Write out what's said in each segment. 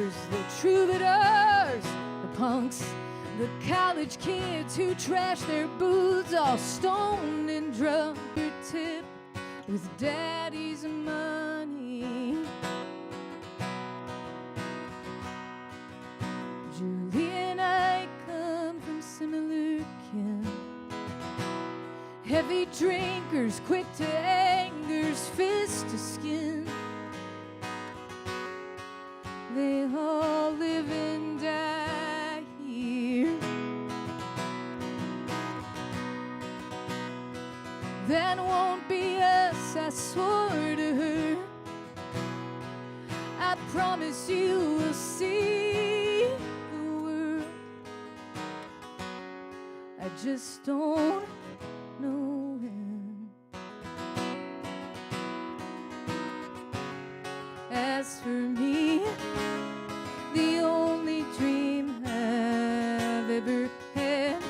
singers, the troubadours, the punks, the college kids who trash their booths, all stoned and drunk or tipped with daddy's money. Julie and I come from similar kin, heavy drinkers, quick to anger's fist to skin. They all live and die here. That won't be us, I swore to her. I promise you will see the world. I just don't know when. As for me, the only dream I've ever had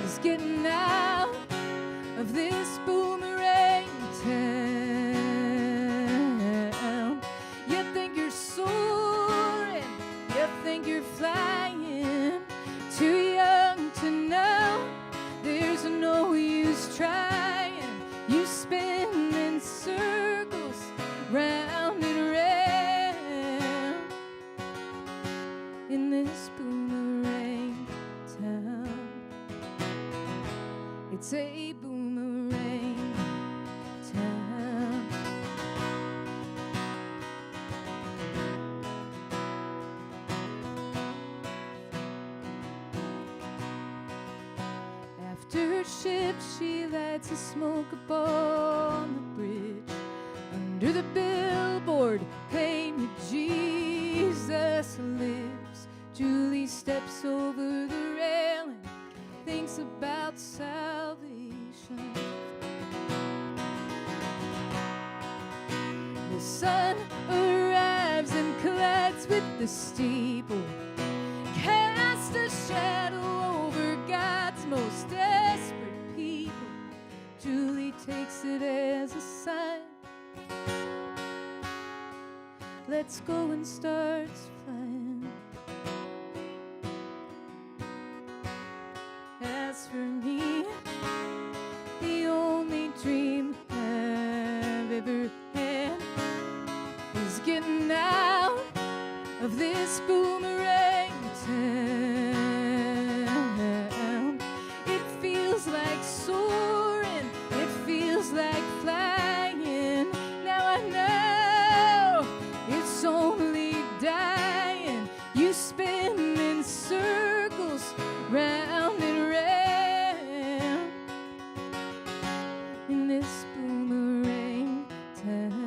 is getting out of this boomerang town. You think you're soaring, you think you're flying, too young to know there's no use trying. You spin in circles, round and round, in this boomerang town. It's a boomerang town. After her shift, she lights a smoke up on the bridge. Under the billboard, painted Jesus lives. Julie steps over the railing, thinks about salvation. The sun arrives and collides with the steeple, cast a shadow over God's most desperate people. Julie takes it as a sign. Let's go and starts flying. As for me, the only dream I've ever had is getting out of this boomerang town. It feels like soaring, it feels like flying. Now I know it's only dying. You spin in circles, round and round, in this boomerang town.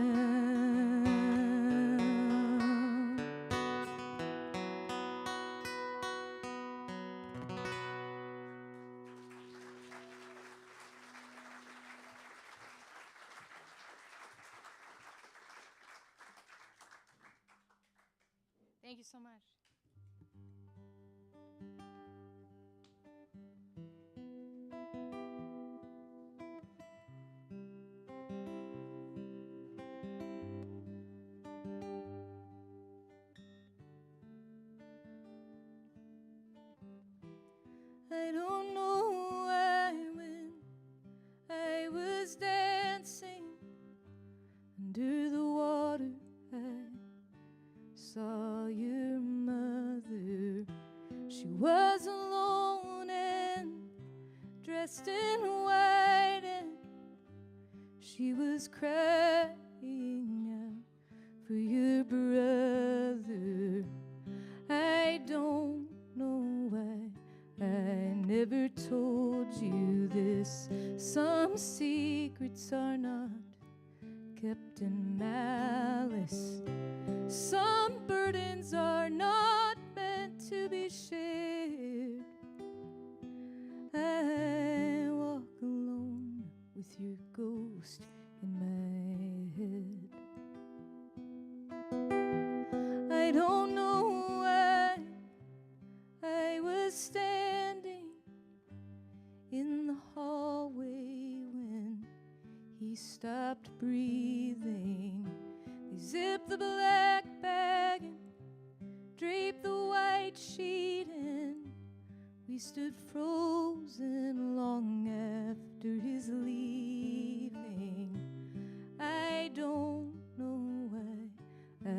Thank you so much. I don't know why when I was dancing under the water I saw your mother. She was alone and dressed in white, and she was crying out for your brother. I don't know why I never told you this. Some secrets are not kept in malice. Some burdens are not meant to be shared. I walk alone with your ghost in my head. I don't know why I was standing in the hallway when he stopped breathing. They zipped the black bag and he stood frozen long after his leaving. I don't know why I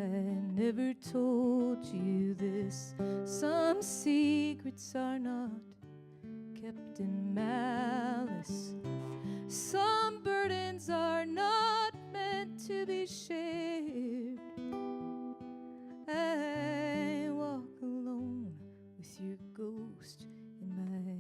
never told you this. Some secrets are not kept in malice. Some burdens are not meant to be shared. I walk alone with your ghost in my head.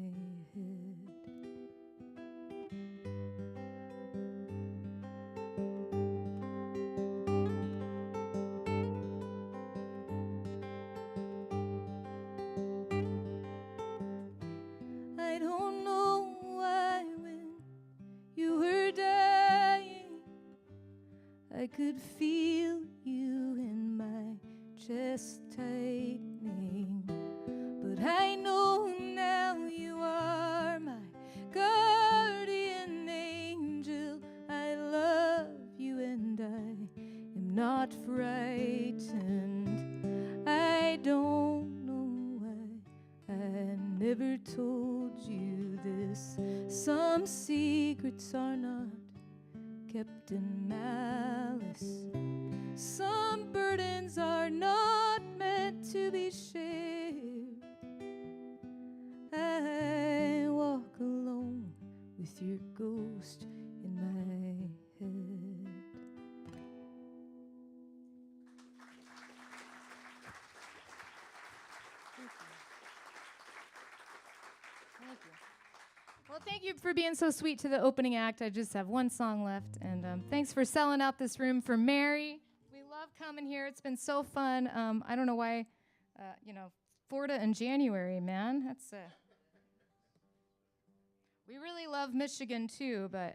I don't know why when you were dying I could feel you in my chest tightening, but I know now you are my guardian angel. I love you and I am not frightened. I don't know why I never told you this. Some secrets are not kept in malice. Some burdens are not meant to be shared. I walk alone with your ghost in my head. Thank you. Well, thank you for being so sweet to the opening act. I just have one song left, and thanks for selling out this room for Mary. We love coming here. It's been so fun. I don't know why, Florida in January, man. That's we really love Michigan too, but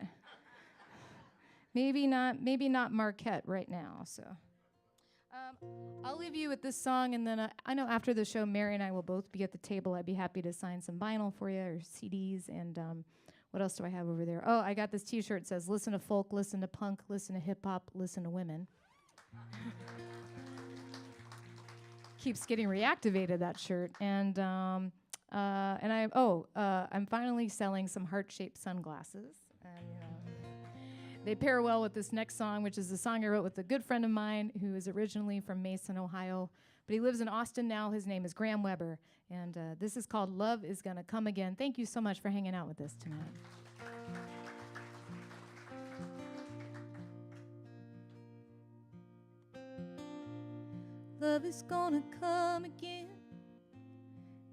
maybe not Marquette right now. So I'll leave you with this song, and then I know after the show, Mary and I will both be at the table. I'd be happy to sign some vinyl for you or CDs. And what else do I have over there? Oh, I got this T-shirt that says, "Listen to folk, listen to punk, listen to hip-hop, listen to women." Keeps getting reactivated, that shirt. And I'm finally selling some heart-shaped sunglasses. And, they pair well with this next song, which is a song I wrote with a good friend of mine who is originally from Mason, Ohio, but he lives in Austin now. His name is Graham Weber, and this is called "Love Is Gonna Come Again." Thank you so much for hanging out with us tonight. Love is gonna come again,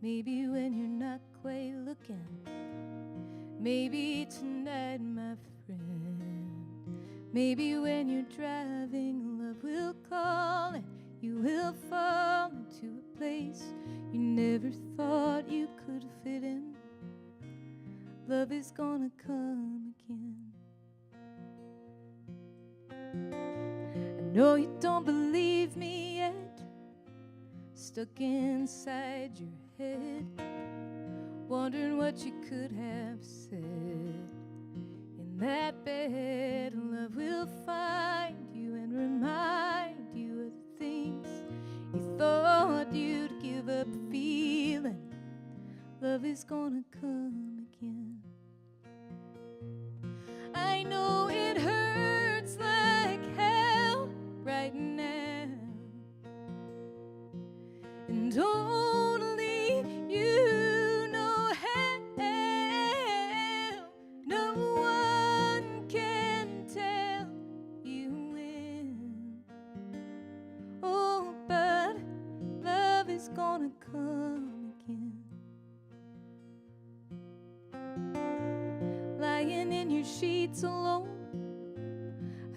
maybe when you're not quite looking, maybe tonight, my friend. Maybe when you're driving, love will call and you will fall into a place you never thought you could fit in. Love is gonna come again. I know you don't believe me yet, stuck inside your head, wondering what you could have said. That bed, love will find you and remind you of the things you thought you'd give up feeling. Love is gonna come again. I know it hurts like hell right now, and only you know how. No one can tell you when. Oh, but love is gonna come again. Lying in your sheets alone,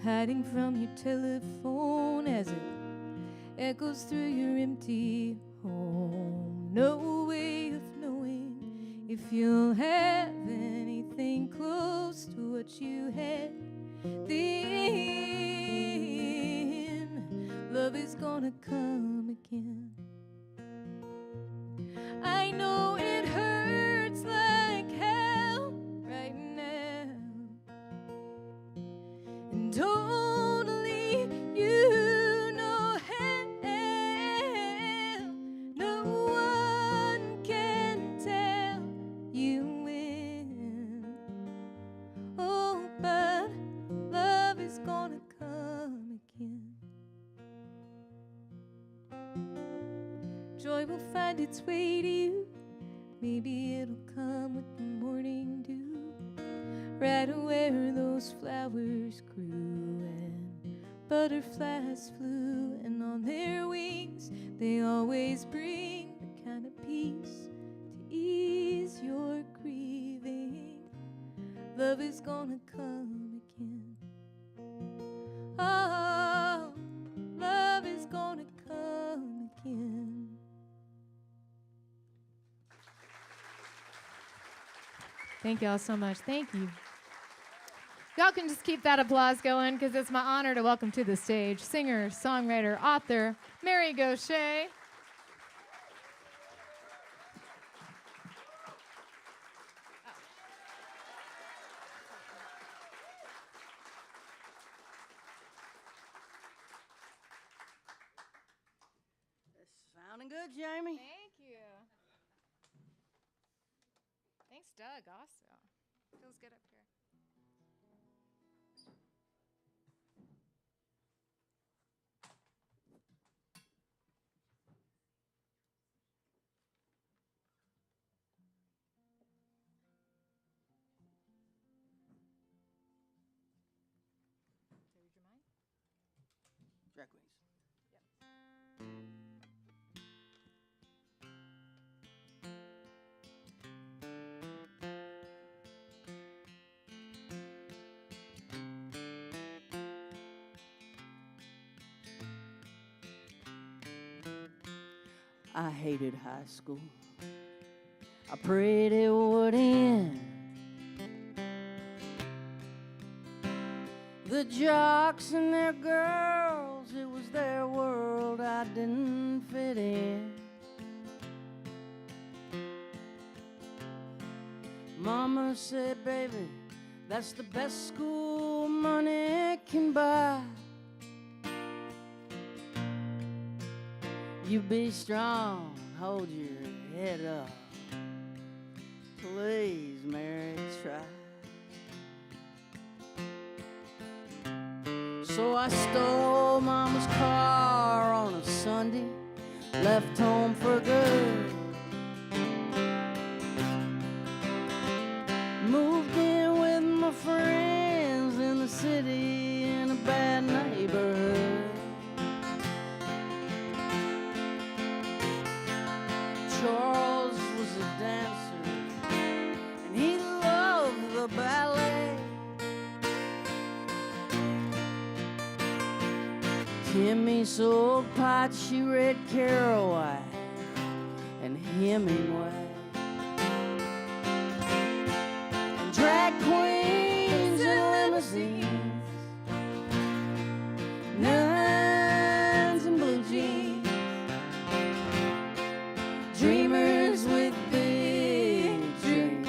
hiding from your telephone as it echoes through your empty home. No way of knowing if you'll have anything close to what you had then. Love is gonna come again. I know it hurts like hell right now, and only you know how. No one can tell joy will find its way to you. Maybe it'll come with the morning dew, right where those flowers grew and butterflies flew, and on their wings they always bring the kind of peace to ease your grieving. Love is gonna come again. Oh, love is gonna come again. Thank y'all so much. Thank you. Y'all can just keep that applause going, because it's my honor to welcome to the stage singer, songwriter, author, Mary Gauthier. Sounding good, Jaimee. Thank you. Thanks, Doug, also. Feels good up here. Terry, do you mind? Drag queens. I hated high school. I prayed it would end. The jocks and their girls, it was their world, I didn't fit in. Mama said, baby, that's the best school money can buy. You be strong, hold your head up. Please, Mary, try. So I stole Mama's car on a Sunday, left home for good. Moved in with my friends in the city in a bad neighborhood. Charles was a dancer, and he loved the ballet. Timmy sold pot, she read Carol White and Hemingway. And drag queens and limousines, nuns and blue jeans, dreamers with big dreams,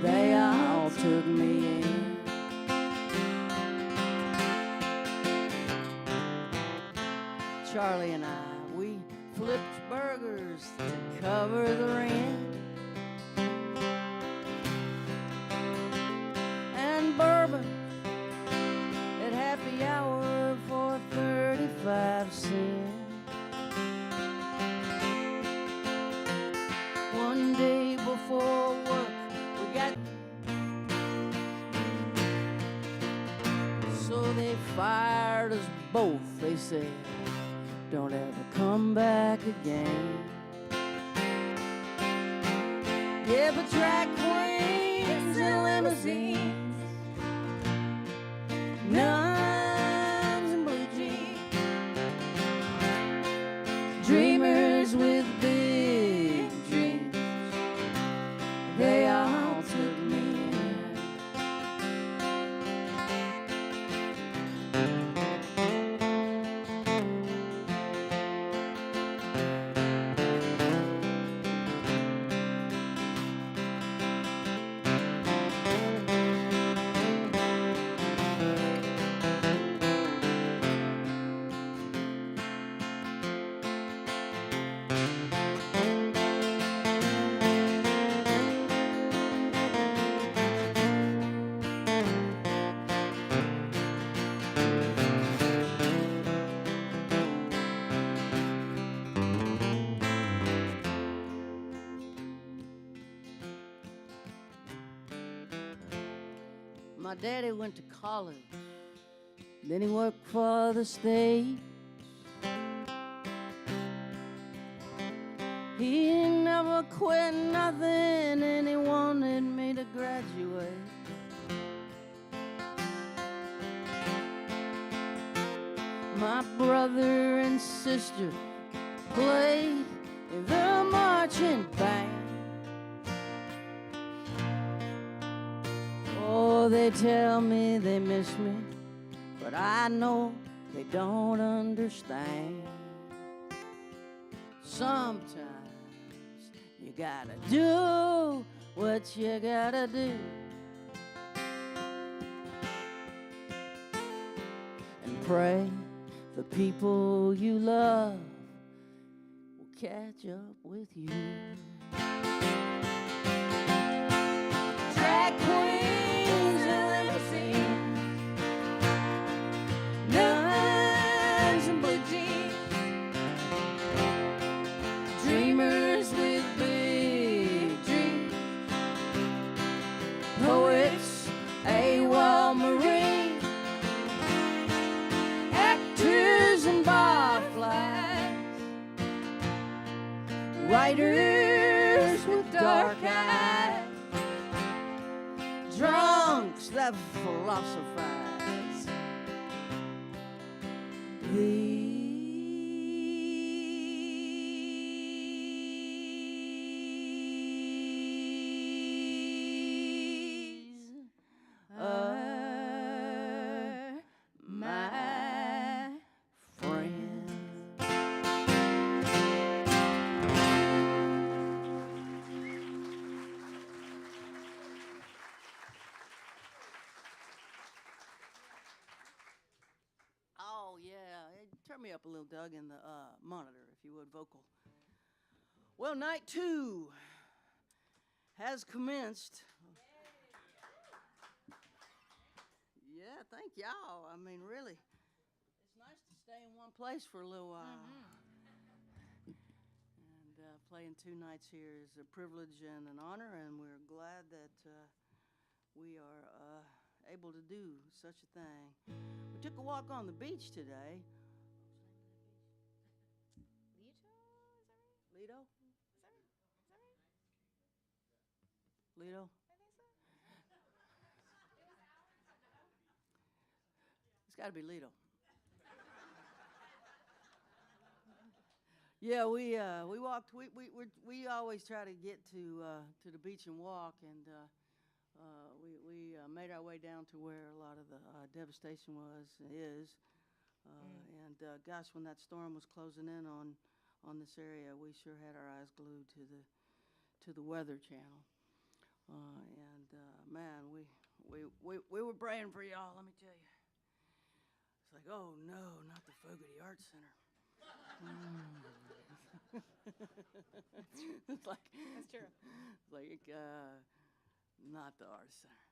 they all took me in. Charlie and I, we flipped burgers to cover the rent, and bourbon at happy hour for 35 cents. One day before work, we got so they fired us both. They said, don't ever come back again. Yeah, but drag queens and limousines, nuns and blue jeans, dreamers with big dreams, they all took me in. My daddy went to college, then he worked for the state. He never quit nothing, and he wanted me to graduate. My brother and sister played in the marching band. Oh, they tell me they miss me, but I know they don't understand. Sometimes you gotta do what you gotta do, and pray the people you love will catch up with you. Drag queens and limousines, nuns and blue jeans, dreamers with big dreams, poets, AWOL Marines, actors and barflies, writers with dark eyes, drunks that philosophize. These are my friends. Oh, yeah. Hey, turn me up a little, Doug, in the monitor, if you would, vocal. Well, night 2 has commenced. Yeah, thank y'all. I mean, really, it's nice to stay in one place for a little while. And playing 2 nights here is a privilege and an honor, and we're glad that we are able to do such a thing. We took a walk on the beach today. Lido? Lido? It's got to be Lido. Yeah, we walked. We always try to get to the beach and walk, and we made our way down to where a lot of the devastation is. And gosh, when that storm was closing in on this area, we sure had our eyes glued to the Weather Channel. And man, we were praying for y'all. Let me tell you. It's like, oh no, not the Fogarty Arts Center. It's like, That's true. It's like not the Arts Center.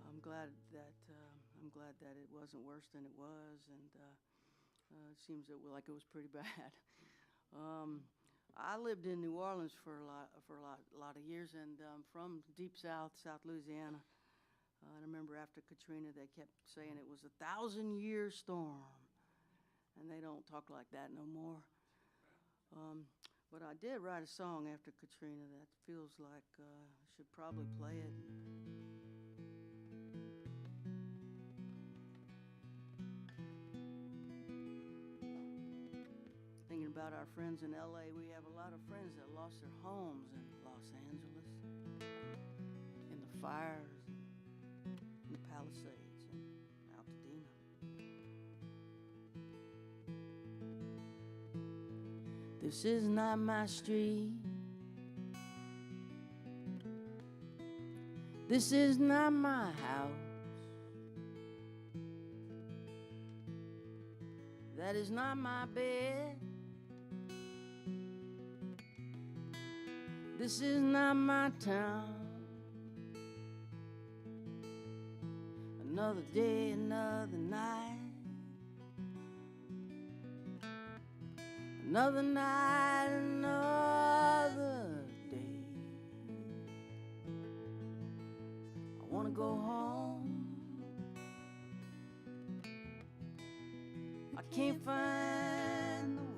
I'm glad that it wasn't worse than it was, and it seems that like it was pretty bad. I lived in New Orleans for a lot of years, and from deep South Louisiana. I remember after Katrina, they kept saying it was a 1,000-year storm, and they don't talk like that no more. But I did write a song after Katrina that feels like I should probably play it. Thinking about our friends in LA, we have a lot of friends that lost their homes in Los Angeles, in the fires, in the Palisades, and Altadena. This is not my street. This is not my house. That is not my bed. This is not my town. Another day, another night. Another night, another day. I wanna go home. I can't find the way.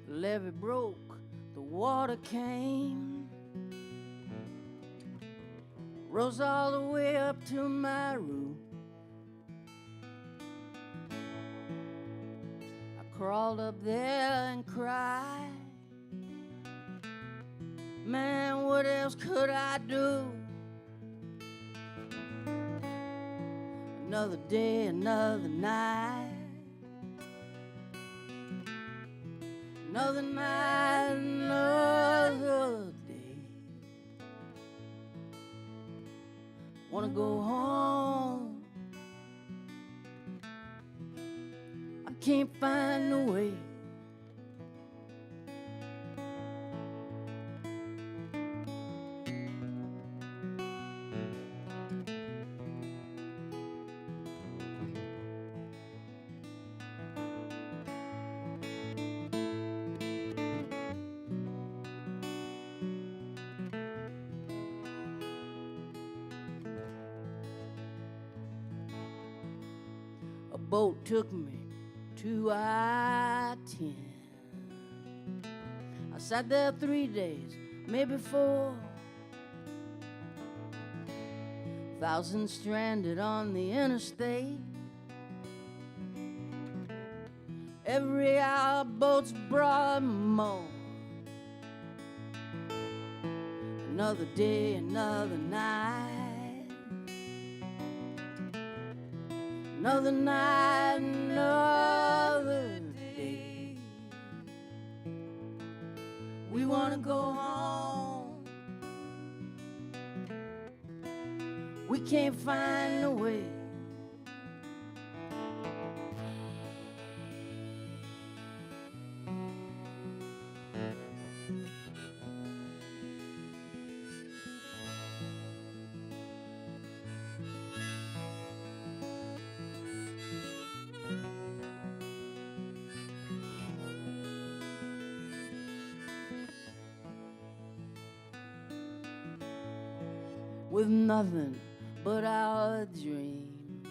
The levee broke, the water came, rose all the way up to my room. I crawled up there and cried. Man, what else could I do? Another day, another night. Another night, another day. Wanna go home. I can't find a way. A boat took me to I-10. I sat there 3 days, maybe 4. Thousands stranded on the interstate. Every hour boats brought more. Another day, another night. Another night, another day. We wanna go home. We can't find a way. With nothing but our dreams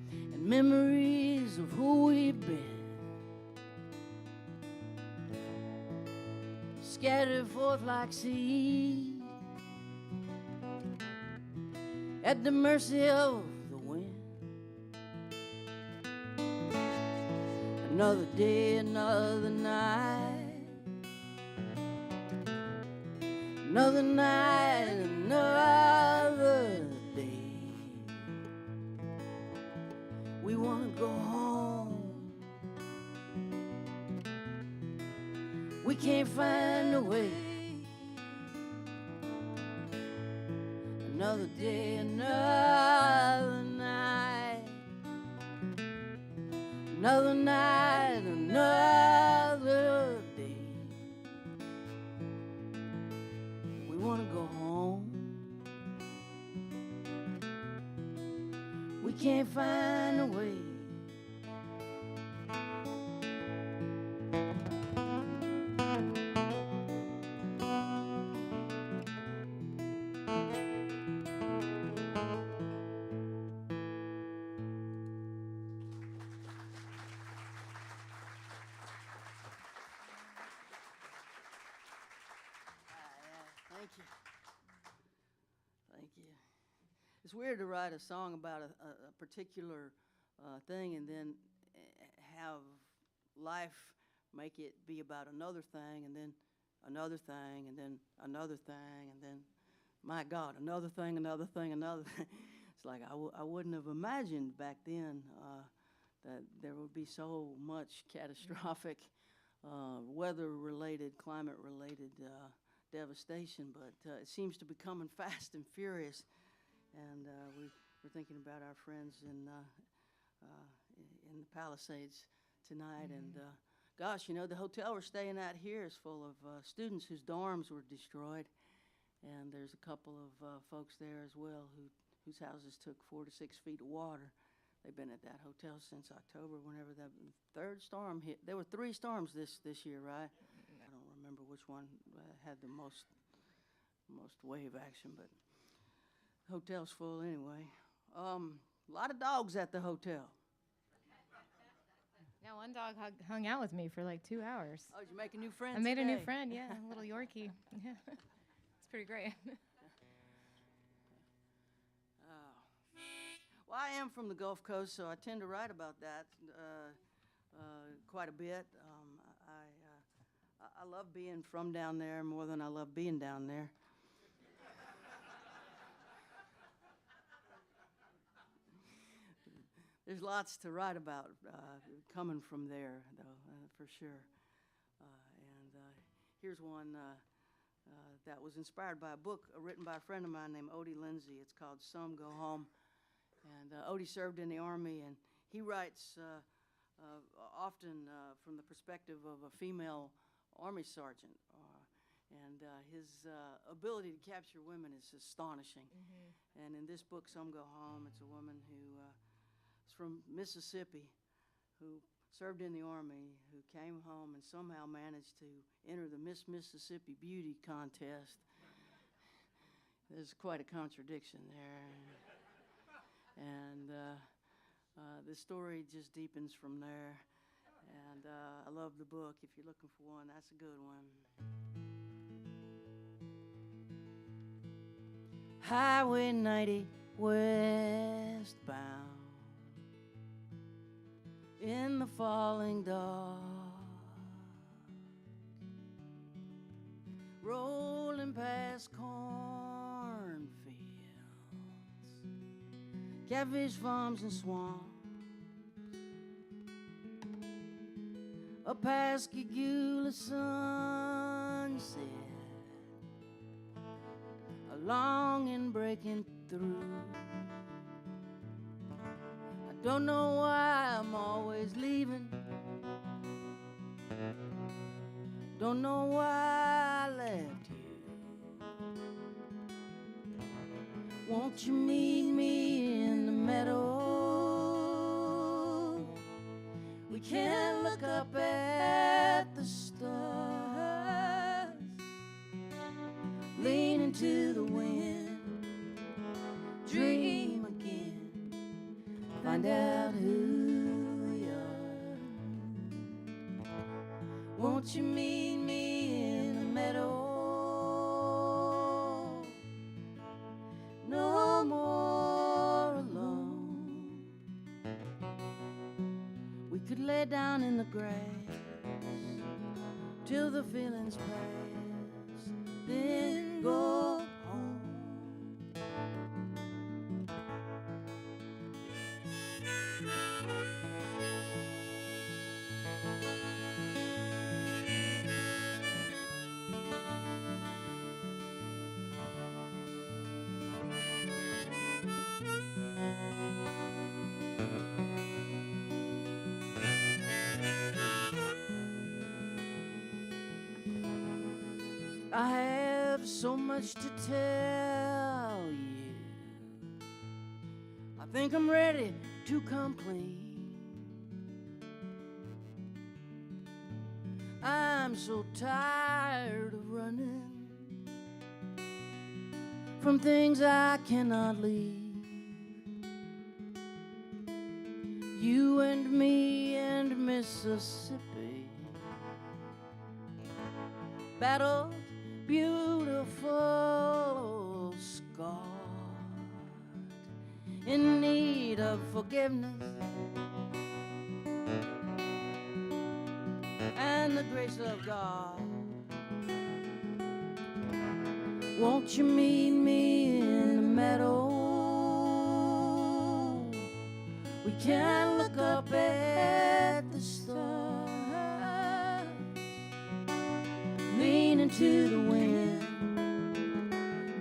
and memories of who we've been, scattered forth like seeds at the mercy of the wind. Another day, another night. Another night, another day. We wanna go home. We can't find a way. Another day, another night. Another night, another day. We wanna go home. We can't find a way. Thank you. Thank you. It's weird to write a song about a particular thing and then have life make it be about another thing and then another thing and then another thing and then, my God, another thing, another thing, another thing. It's like I wouldn't have imagined back then that there would be so much catastrophic weather-related, climate-related devastation, but it seems to be coming fast and furious. And we're thinking about our friends in in the Palisades tonight. And gosh, you know, the hotel we're staying at here is full of students whose dorms were destroyed. And there's a couple of folks there as well whose houses took 4 to 6 feet of water. They've been at that hotel since October, whenever that third storm hit. There were 3 storms this year, right? I don't remember which one had the most wave action, but the hotel's full anyway. A lot of dogs at the hotel. Now, one dog hung out with me for like 2 hours. Oh, did you make a new friend I made a new today? friend, yeah, a little Yorkie. Yeah. It's pretty great. Well, I am from the Gulf Coast, so I tend to write about that quite a bit. I love being from down there more than I love being down there. There's lots to write about coming from there, though, for sure. Here's one that was inspired by a book written by a friend of mine named Odie Lindsay. It's called Some Go Home. And Odie served in the Army, and he writes often from the perspective of a female Army sergeant. His ability to capture women is astonishing. Mm-hmm. And in this book, Some Go Home, it's a woman who is from Mississippi, who served in the Army, who came home and somehow managed to enter the Miss Mississippi Beauty Contest. There's quite a contradiction there. And the story just deepens from there. And I love the book. If you're looking for one, that's a good one. Highway 90 westbound in the falling dark, rolling past cornfields, catfish farms and swamps, a Pascagoula sunset, a longing breaking through. I don't know why I'm always leaving, don't know why I left you. Won't you meet me in the meadow? We can look up at the stars, lean into the wind, dream again, find out who we are. Won't you meet me in the meadow? No more alone. We could lay down in the grass till the feelings pass, then go home. I have so much to tell you. I think I'm ready to come clean. I'm so tired of running from things I cannot leave. You and me and Mississippi battled, beautiful, scarred, in need of forgiveness and the grace of God. Won't you meet me in the meadow? We can look up at the stars, lean into the wind,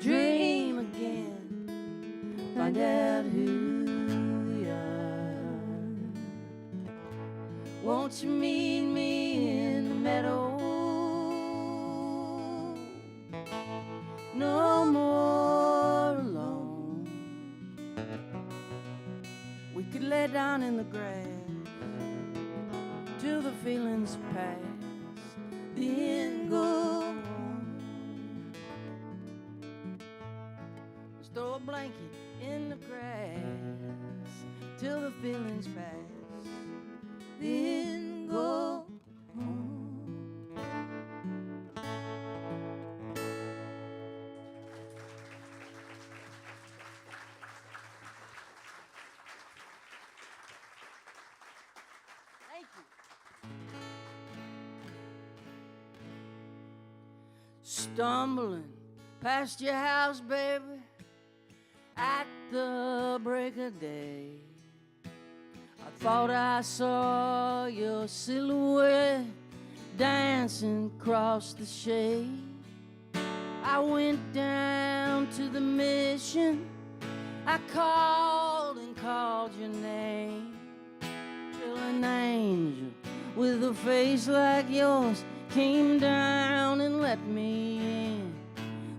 dream again, find out who we are. won't you meet me in the meadow? No more alone. We could lay down in the grass till the feelings pass, then go home. Just throw a blanket in the grass till the feelings pass, then go home. Thank you. Stumbling past your house, baby, at the break of day, I thought I saw your silhouette dancing across the shade. I went down to the mission, I called and called your name, till an angel with a face like yours came down and let me in.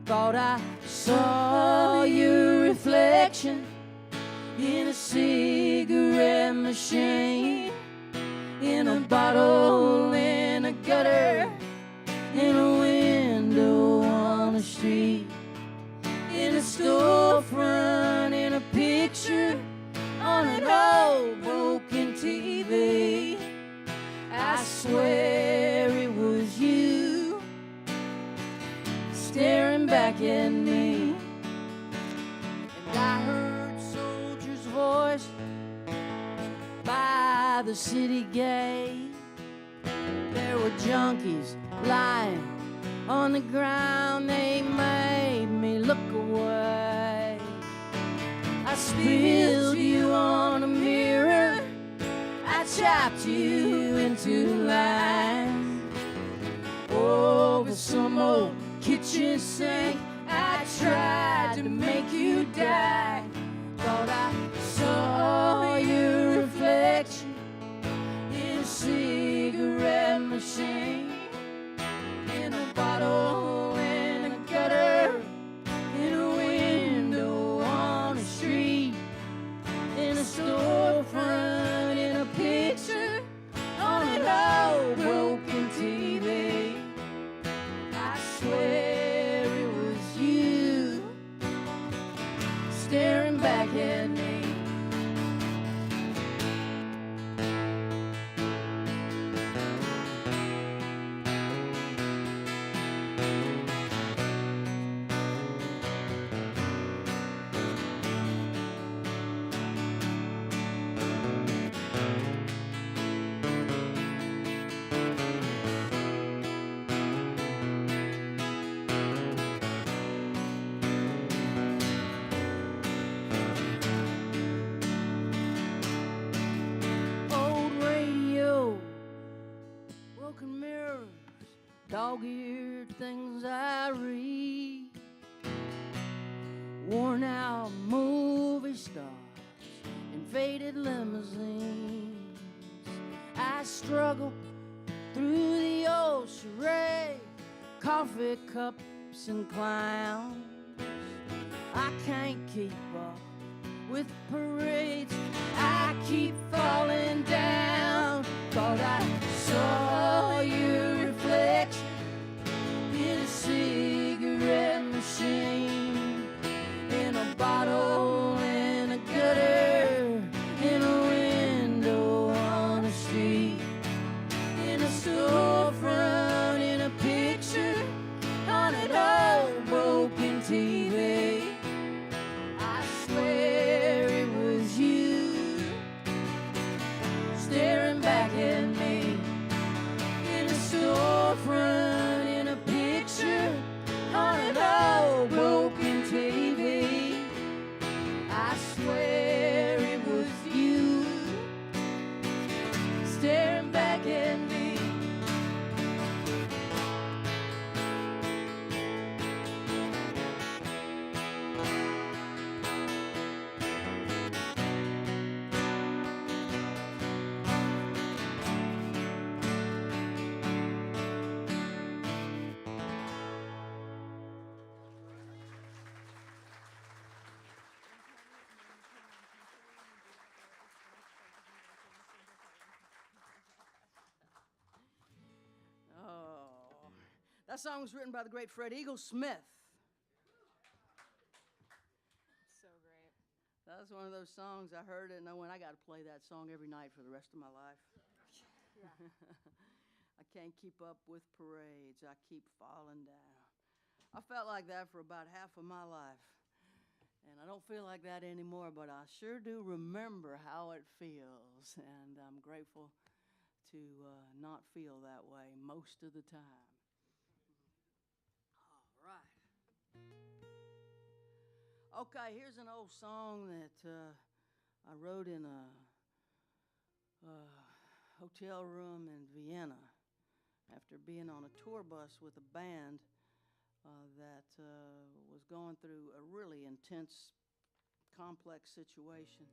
Thought I saw your reflection in a cigarette machine, in a bottle, in a gutter, in a window on the street, in a storefront, in a picture on an old broken TV. I swear it was you staring back at me. And I heard soldier's voice by the city gate. There were junkies lying on the ground, they made me look away. I spilled you on a mirror, I chopped you into line. Over some old kitchen sink, I tried to make you die. Thought I saw your reflection in a cigarette machine, in a bottle, in a gutter, in a window on the street, in a storefront, in a picture on an old broken TV. I swear it was you staring back at me. Dog-eared things I read, worn out movie stars in faded limousines. I struggle through the old charade, coffee cups and clowns. I can't keep up with parades, I keep falling down. Thought I saw your reflection in a cigarette machine, in a bottle, in a gutter, in a window on the street, in a storefront, in a picture on an old broken TV. I swear it was you staring back at me in a That song was written by the great Fred Eagle Smith. So great. That was one of those songs I heard it and I went, I got to play that song every night for the rest of my life. Yeah. I can't keep up with parades. I keep falling down. I felt like that for about half of my life. And I don't feel like that anymore, but I sure do remember how it feels. And I'm grateful to not feel that way most of the time. All right. Okay, here's an old song that I wrote in a hotel room in Vienna after being on a tour bus with a band that was going through a really intense, complex situation.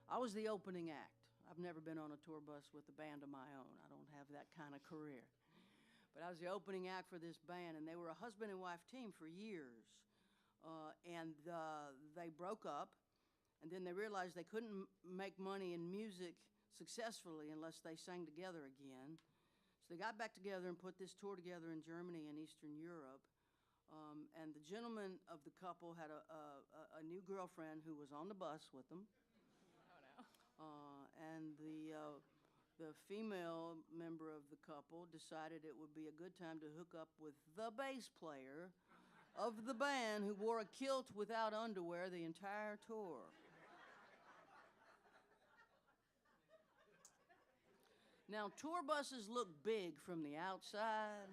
I was the opening act. I've never been on a tour bus with a band of my own. I don't have that kind of career. But I was the opening act for this band, and they were a husband and wife team for years. And they broke up, and then they realized they couldn't make money in music successfully unless they sang together again. So they got back together and put this tour together in Germany and Eastern Europe. And the gentleman of the couple had a new girlfriend who was on the bus with them. Oh, no. And the female member of the couple decided it would be a good time to hook up with the bass player of the band who wore a kilt without underwear the entire tour. Now, tour buses look big from the outside.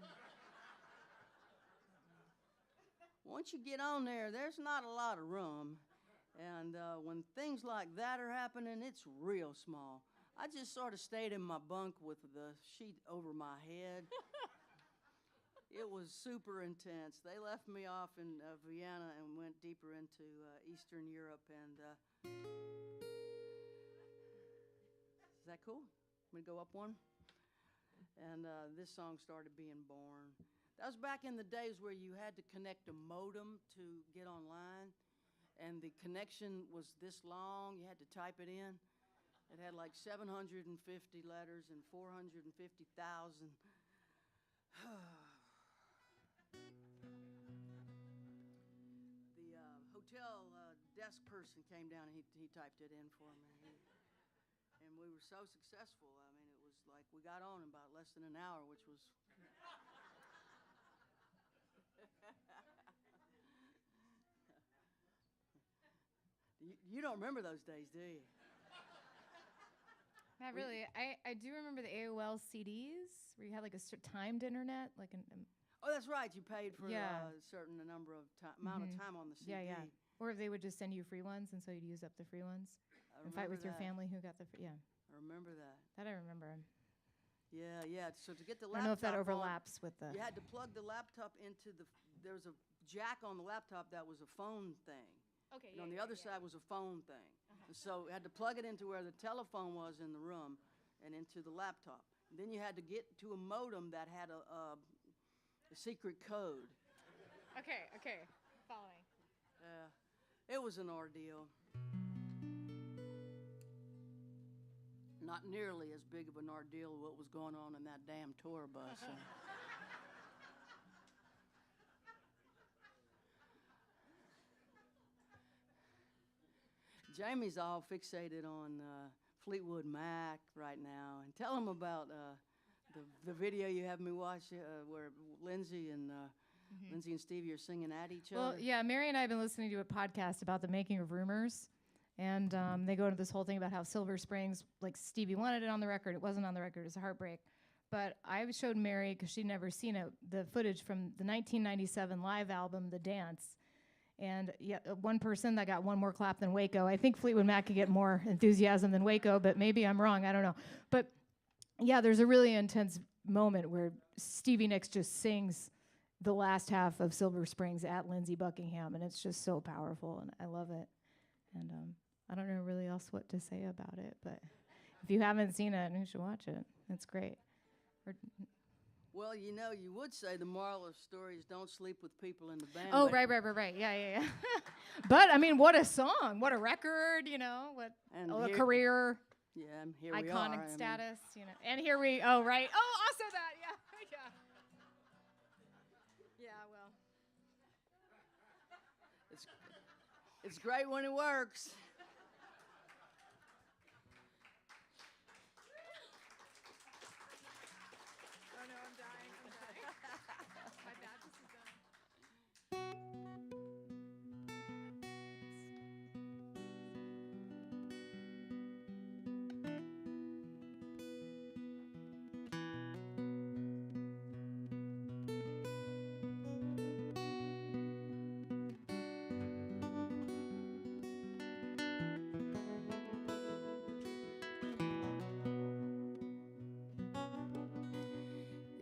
Once you get on there, there's not a lot of room. And when things like that are happening, it's real small. I just sort of stayed in my bunk with the sheet over my head. It was super intense. They left me off in Vienna and went deeper into Eastern Europe. And is that cool? I'm going to go up one. And this song started being born. That was back in the days where you had to connect a modem to get online. And the connection was this long. You had to type it in. It had like 750 letters and 450,000. The hotel desk person came down and he typed it in for me. And we were so successful. I mean, it was like we got on in about less than an hour, which was... You don't remember those days, do you? Not really. I do remember the AOL CDs where you had like a timed internet, like Oh, that's right. You paid for Yeah. a certain number of amount of time on the CD. yeah. Or if they would just send you free ones, and so you'd use up the free ones and fight with your family who got the free. Yeah, I remember that. that I remember. Yeah. So to get the I don't laptop know if that on, overlaps with the. you had to plug the laptop into there was a jack on the laptop that was a phone thing. Okay. And on the other side was a phone thing. And so you had to plug it into where the telephone was in the room and into the laptop. And then you had to get to a modem that had a secret code. Okay. Following. It was an ordeal. Not nearly as big of an ordeal what was going on in that damn tour bus. Jaime's all fixated on Fleetwood Mac right now. And tell him about the video you have me watch where Lindsay and Stevie are singing at each other. Well, yeah, Mary and I have been listening to a podcast about the making of Rumors. And they go into this whole thing about how Silver Springs, like Stevie wanted it on the record. It wasn't on the record. It was a heartbreak. But I showed Mary, because she'd never seen it, the footage from the 1997 live album, The Dance. And one person that got one more clap than Waco. I think Fleetwood Mac could get more enthusiasm than Waco, but maybe I'm wrong. I don't know. But yeah, there's a really intense moment where Stevie Nicks just sings the last half of Silver Springs at Lindsey Buckingham, and it's just so powerful, and I love it. And I don't know really else what to say about it, but if you haven't seen it, you should watch it. It's great. Well, you know, you would say the moral of the story is don't sleep with people in the band. Oh, right. Yeah. But, I mean, what a song. What a record, what a career. Yeah, and here we are. Iconic status, And here we, right. Oh, also that, yeah. It's great when it works. Oh no, I'm dying. My Baptist is done.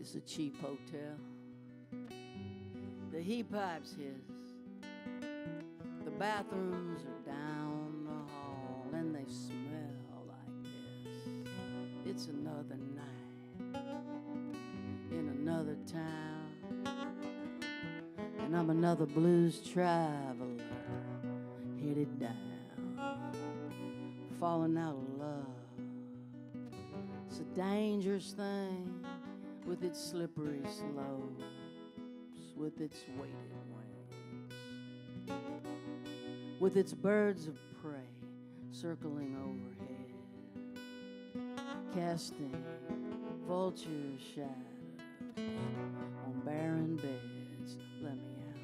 It's a cheap hotel. The heat pipe's his. The bathrooms are down the hall and they smell like this. It's another night in another town, and I'm another blues traveler headed down, falling out of love. It's a dangerous thing with its slippery slopes, with its weighted wings, with its birds of prey circling overhead, casting vulture shadows on barren beds. Let me out.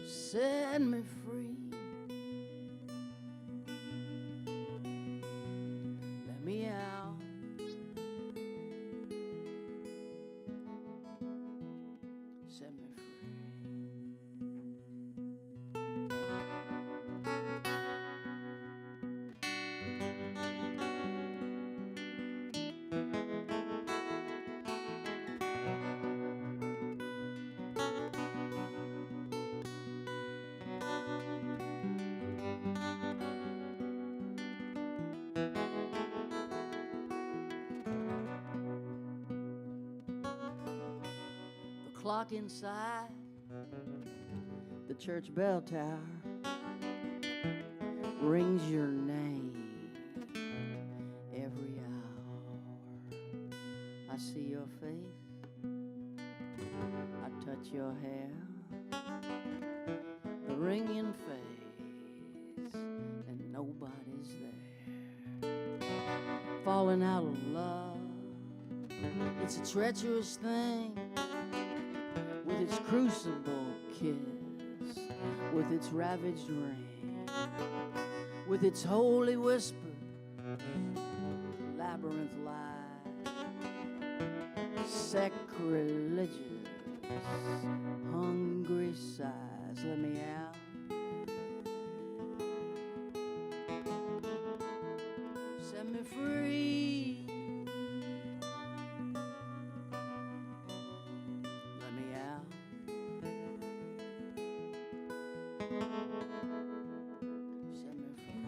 Set me free. Let me out. Set me free. The clock inside the church bell tower rings your name every hour. I see your face, I touch your hair, the ringing fades, and nobody's there. Falling out of love, it's a treacherous thing, with its crucible kiss, with its ravaged ring, with its holy whisper, labyrinth lies, sacrilegious, hungry sighs. Let me out. Set me free. Let me out. Set me free.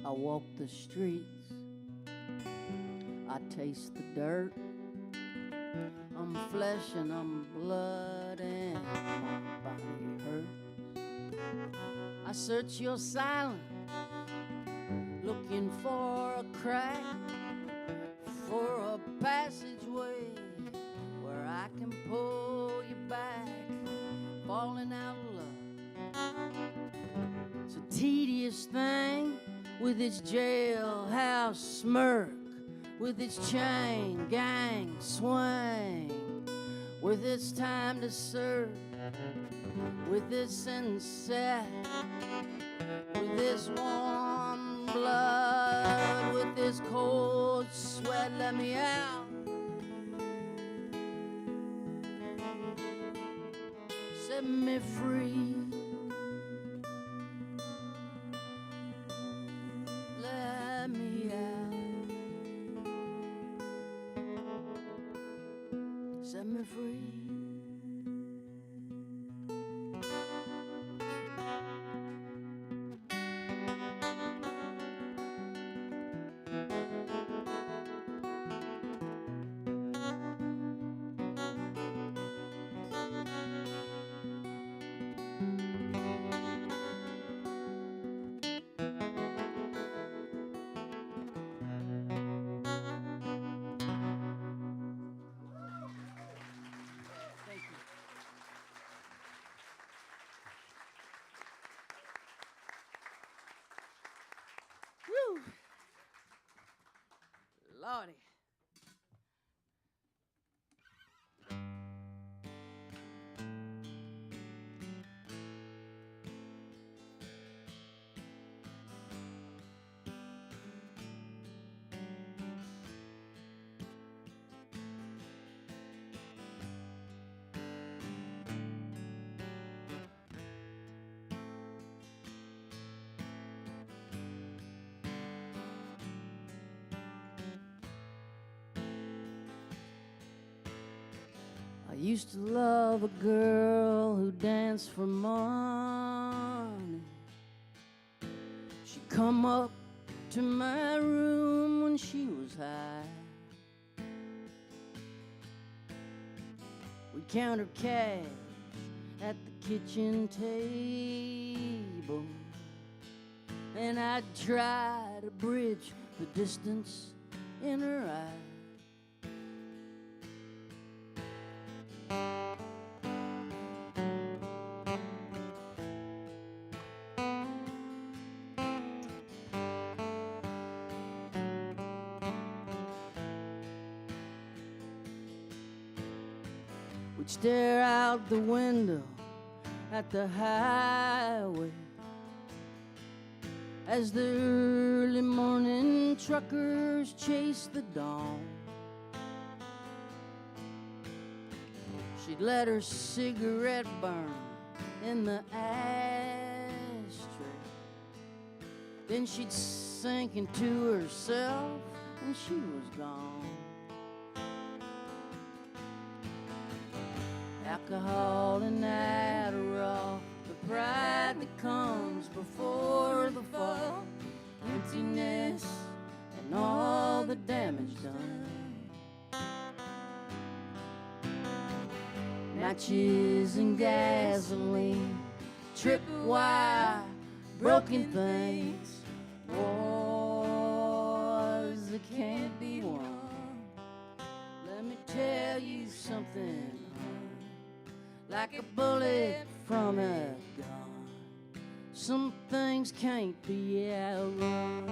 I walk the streets, I taste the dirt. I'm flesh and I'm blood and my body hurts. I search your silence, looking for a crack, for a passageway where I can pull you back. Falling out of love, it's a tedious thing, with its jailhouse smirk, with its chain gang swing, with its time to serve, with its sunset, with this warm blood, with this cold sweat. Let me out. Set me free. Let me out. Set me free. used to love a girl who danced for money. She'd come up to my room when she was high. We'd count her cash at the kitchen table, and I'd try to bridge the distance in her eyes. We'd stare out the window at the highway as the early morning truckers chased the dawn. She'd let her cigarette burn in the ashtray. Then she'd sink into herself and she was gone. Alcohol and Adderall, the pride that comes before the fall, emptiness and all the damage done. Matches and gasoline, tripwire, broken things, wars that can't be won. Let me tell you something, like a bullet from a gun, some things can't be outrun.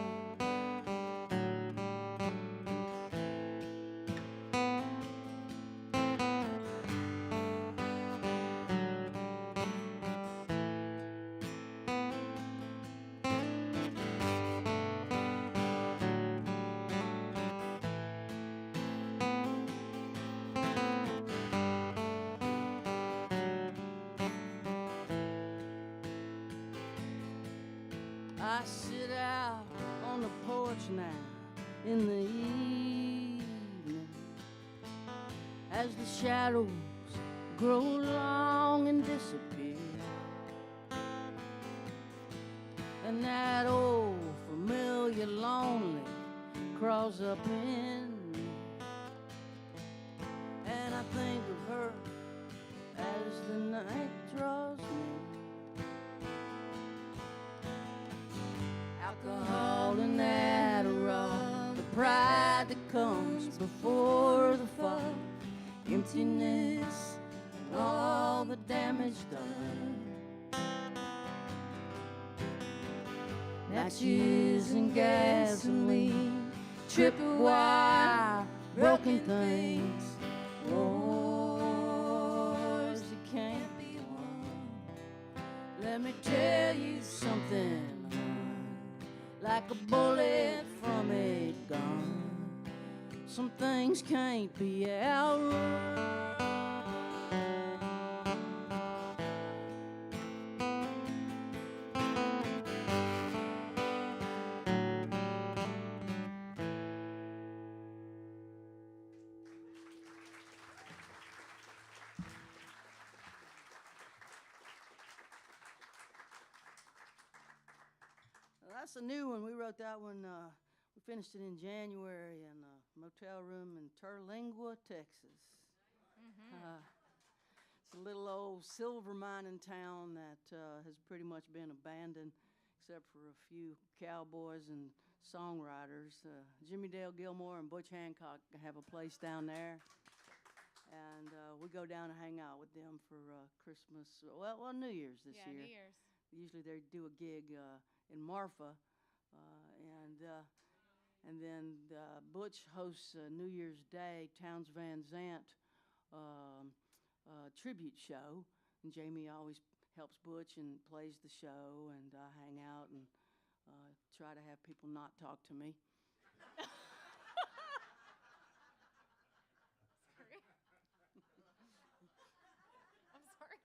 I sit out on the porch now in the evening as the shadows grow long and disappear, and that old familiar lonely crawls up in me, and I think of her as the night draws near. Alcohol and Adderall, the pride that comes before the fall, emptiness and all the damage done. Matches and gasoline, tripwire, broken things, wars that can't be won. Let me tell you something, like a bullet from a gun, some things can't be outrun. That's a new one. We wrote that one. We finished it in January in a motel room in Terlingua, Texas. It's a little old silver mining town that has pretty much been abandoned, except for a few cowboys and songwriters. Jimmy Dale Gilmore and Butch Hancock have a place down there, and we go down and hang out with them for Christmas. Well, New Year's this year. New Year's. Usually they do a gig in Marfa, and then Butch hosts New Year's Day Towns Van Zandt tribute show, and Jaimee always helps Butch and plays the show, and I hang out and try to have people not talk to me. I'm sorry.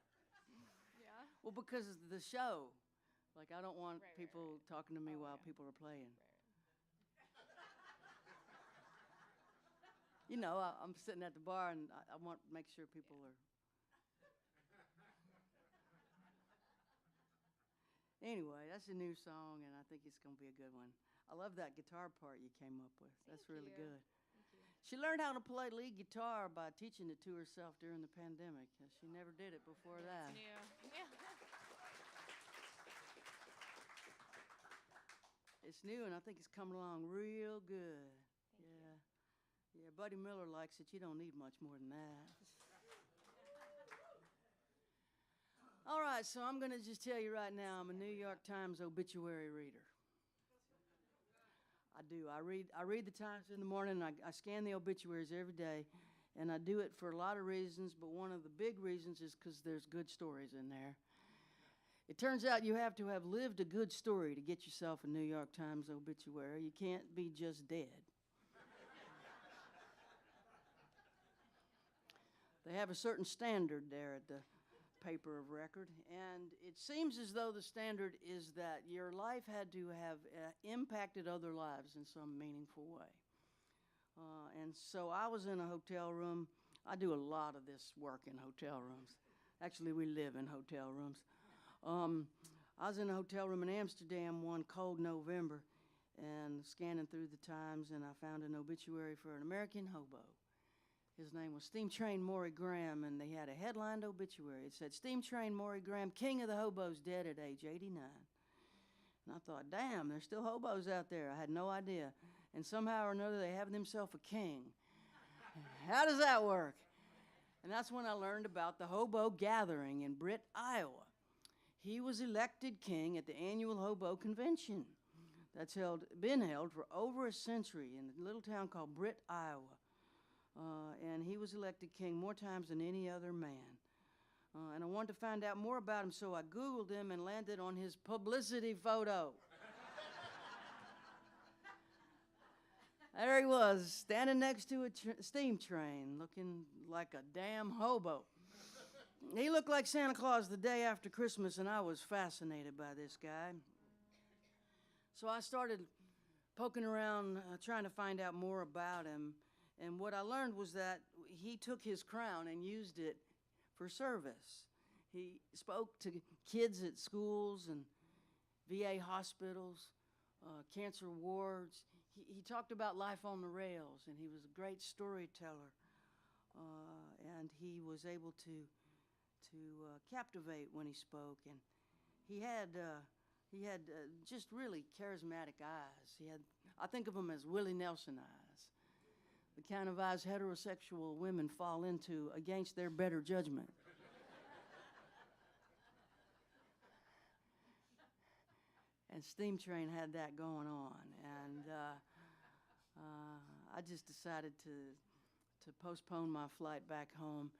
Yeah. Well, because of the show. Like, I don't want Right, people talking to me while yeah. people are playing. You know, I'm sitting at the bar and I want to make sure people are. Anyway, that's a new song, and I think it's going to be a good one. I love that guitar part you came up with. That's really good. Thank you. She learned how to play lead guitar by teaching it to herself during the pandemic. She never did it before that. It's new. Yeah. It's new, and I think it's coming along real good. Thank you. Yeah, Buddy Miller likes it. You don't need much more than that. All right, so I'm going to just tell you right now, I'm a New York Times obituary reader. I do. I read the Times in the morning. I scan the obituaries every day, and I do it for a lot of reasons, but one of the big reasons is because there's good stories in there. It turns out you have to have lived a good story to get yourself a New York Times obituary. You can't be just dead. They have a certain standard there at the paper of record, and it seems as though the standard is that your life had to have impacted other lives in some meaningful way. And so I was in a hotel room. I do a lot of this work in hotel rooms. Actually, we live in hotel rooms. I was in a hotel room in Amsterdam one cold November and scanning through the Times, and I found an obituary for an American hobo. His name was Steam Train Maury Graham, and they had a headlined obituary. It said, Steam Train Maury Graham, king of the hobos, dead at age 89. And I thought, damn, there's still hobos out there. I had no idea. And somehow or another, they have themselves a king. How does that work? And that's when I learned about the hobo gathering in Britt, Iowa. He was elected king at the annual hobo convention that's been held for over a century in a little town called Britt, Iowa. And he was elected king more times than any other man. And I wanted to find out more about him, so I Googled him and landed on his publicity photo. There he was, standing next to a steam train, looking like a damn hobo. He looked like Santa Claus the day after Christmas, and I was fascinated by this guy. So I started poking around, trying to find out more about him. And what I learned was that he took his crown and used it for service. He spoke to kids at schools and VA hospitals, cancer wards. He talked about life on the rails, and he was a great storyteller. And he was able to captivate when he spoke. And he had just really charismatic eyes. I think of him as Willie Nelson eyes. The kind of eyes heterosexual women fall into against their better judgment. And Steam Train had that going on. And I just decided to postpone my flight back home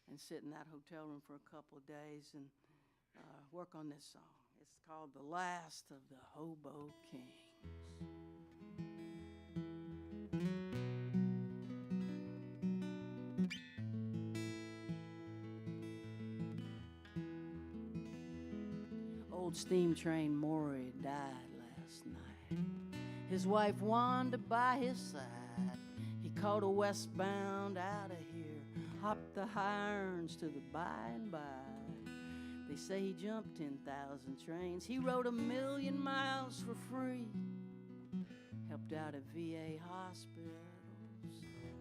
and sit in that hotel room for a couple of days and work on this song. It's called The Last of the Hobo Kings. Old Steam Train Maury died last night. His wife wandered by his side. He caught a westbound out of here, hopped the irons to the by and by. They say he jumped 10,000 trains. He rode 1,000,000 miles for free. Helped out at VA hospitals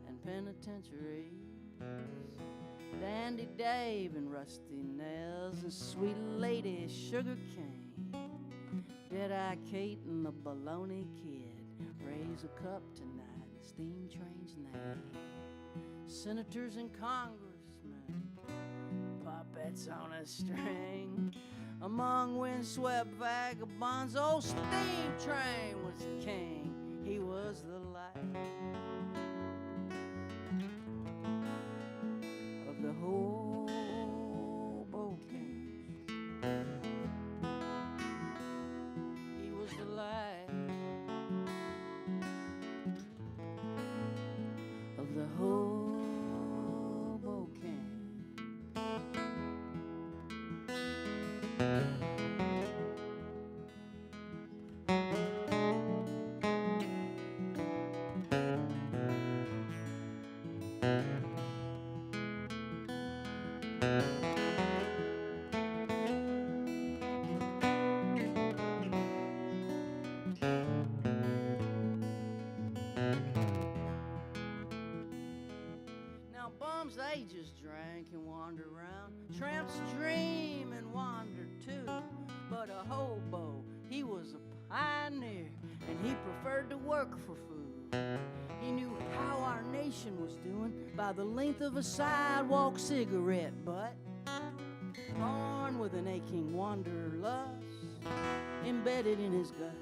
and penitentiaries. Dandy Dave and Rusty Nails and Sweet Lady Sugar Cane. Dead-Eye Kate and the Baloney Kid raise a cup tonight in Steam Train's name. Senators and congressmen, puppets on a string. Among windswept vagabonds, old Steam Train was the king. He was the light of the hobo kings. He was the light of the hobo kings. They just drank and wandered around. Tramps dream and wander too. But a hobo, he was a pioneer, and he preferred to work for food. He knew how our nation was doing by the length of a sidewalk cigarette butt. Born with an aching wanderlust embedded in his gut.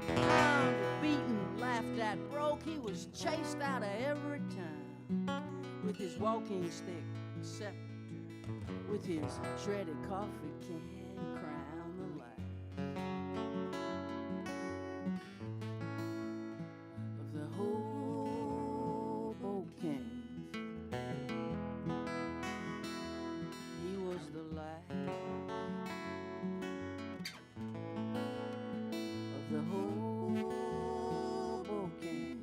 Found, beaten, laughed at, broke, he was chased out of every town with his walking stick, scepter, with his shredded coffee can, crown the light of the hobo king. He was the light of the hobo kings.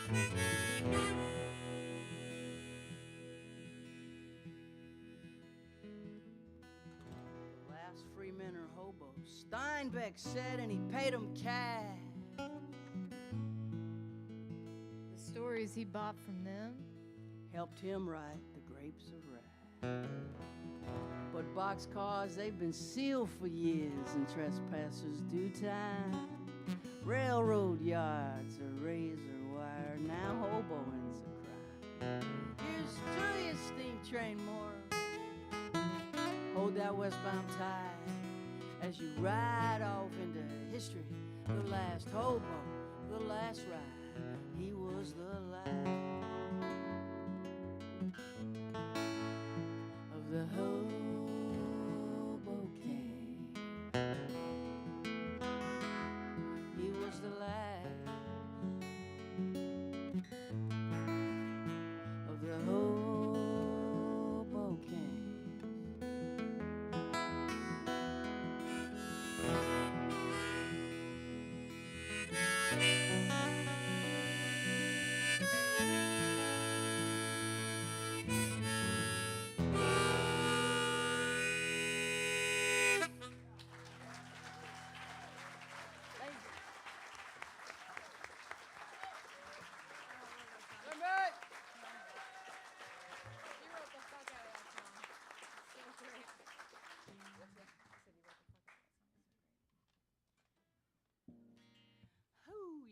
The last free men are hobos, Steinbeck said, and he paid them cash. The stories he bought from them. Helped him write The Grapes of Wrath. But boxcars, they've been sealed for years in trespassers' due time. Railroad yards are razor wire, now hoboing's a crime. Here's to you, steam train moral. Hold that westbound tide as you ride off into history. The last hobo, the last ride, he was the light of the hobo king. He was the last of the hobo king.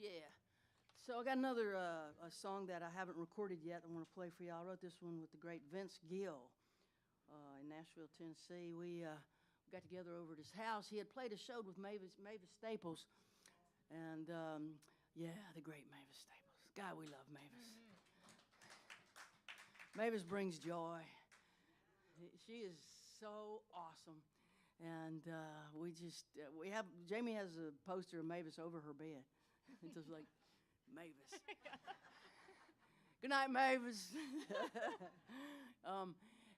Yeah. So I got another a song that I haven't recorded yet. I want to play for you. I wrote this one with the great Vince Gill in Nashville, Tennessee. We got together over at his house. He had played a show with Mavis Staples, and yeah, the great Mavis Staples. God, we love Mavis. Mavis brings joy. She is so awesome, and we have Jaimee has a poster of Mavis over her bed. It's just like, Mavis. Good night, Mavis.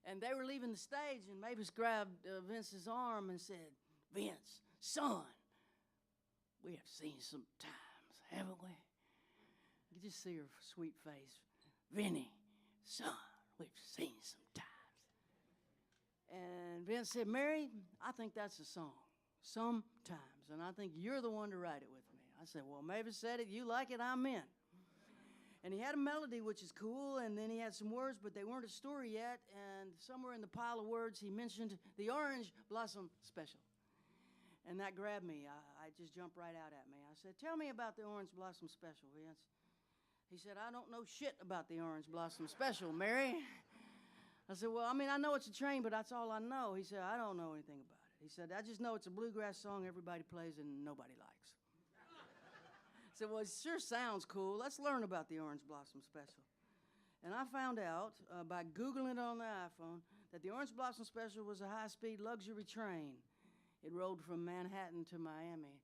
And they were leaving the stage, and Mavis grabbed Vince's arm and said, Vince, son, we have seen some times, haven't we? You just see her sweet face. Vinny, son, we've seen some times. And Vince said, Mary, I think that's a song, sometimes, and I think you're the one to write it with me. I said, well, Mavis said it, you like it, I'm in. And he had a melody, which is cool, and then he had some words, but they weren't a story yet, and somewhere in the pile of words, he mentioned the Orange Blossom Special. And that grabbed me. I just jumped right out at me. I said, tell me about the Orange Blossom Special, Vince. He said, I don't know shit about the Orange Blossom Special, Mary. I said, well, I mean, I know it's a train, but that's all I know. He said, I don't know anything about it. He said, I just know it's a bluegrass song everybody plays and nobody likes. I said, well, it sure sounds cool. Let's learn about the Orange Blossom Special. And I found out by Googling it on the iPhone that the Orange Blossom Special was a high-speed luxury train. It rode from Manhattan to Miami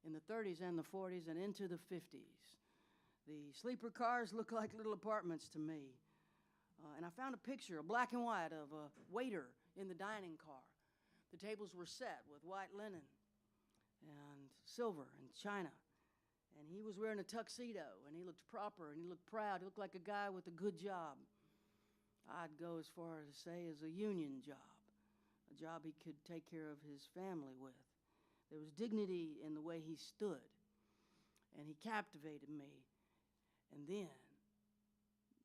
in the 30s and the 40s and into the 50s. The sleeper cars look like little apartments to me. And I found a picture, a black and white, of a waiter in the dining car. The tables were set with white linen and silver and china. And he was wearing a tuxedo, and he looked proper, and he looked proud. He looked like a guy with a good job. I'd go as far as to say as a union job, a job he could take care of his family with. There was dignity in the way he stood, and he captivated me. And then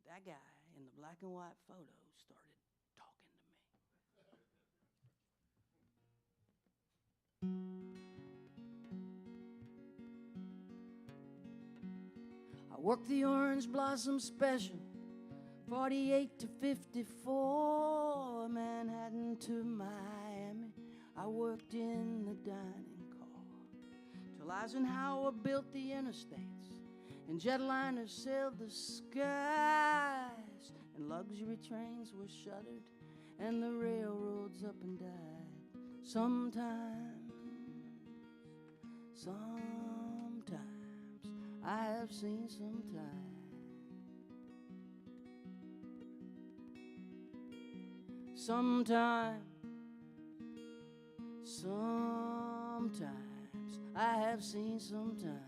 that guy in the black and white photo started talking to me. I worked the Orange Blossom Special, 48 to 54, Manhattan to Miami. I worked in the dining car till Eisenhower built the interstates and jetliners sailed the skies, and luxury trains were shuttered and the railroads up and died. Sometimes I have seen sometimes. Sometimes I have seen sometimes.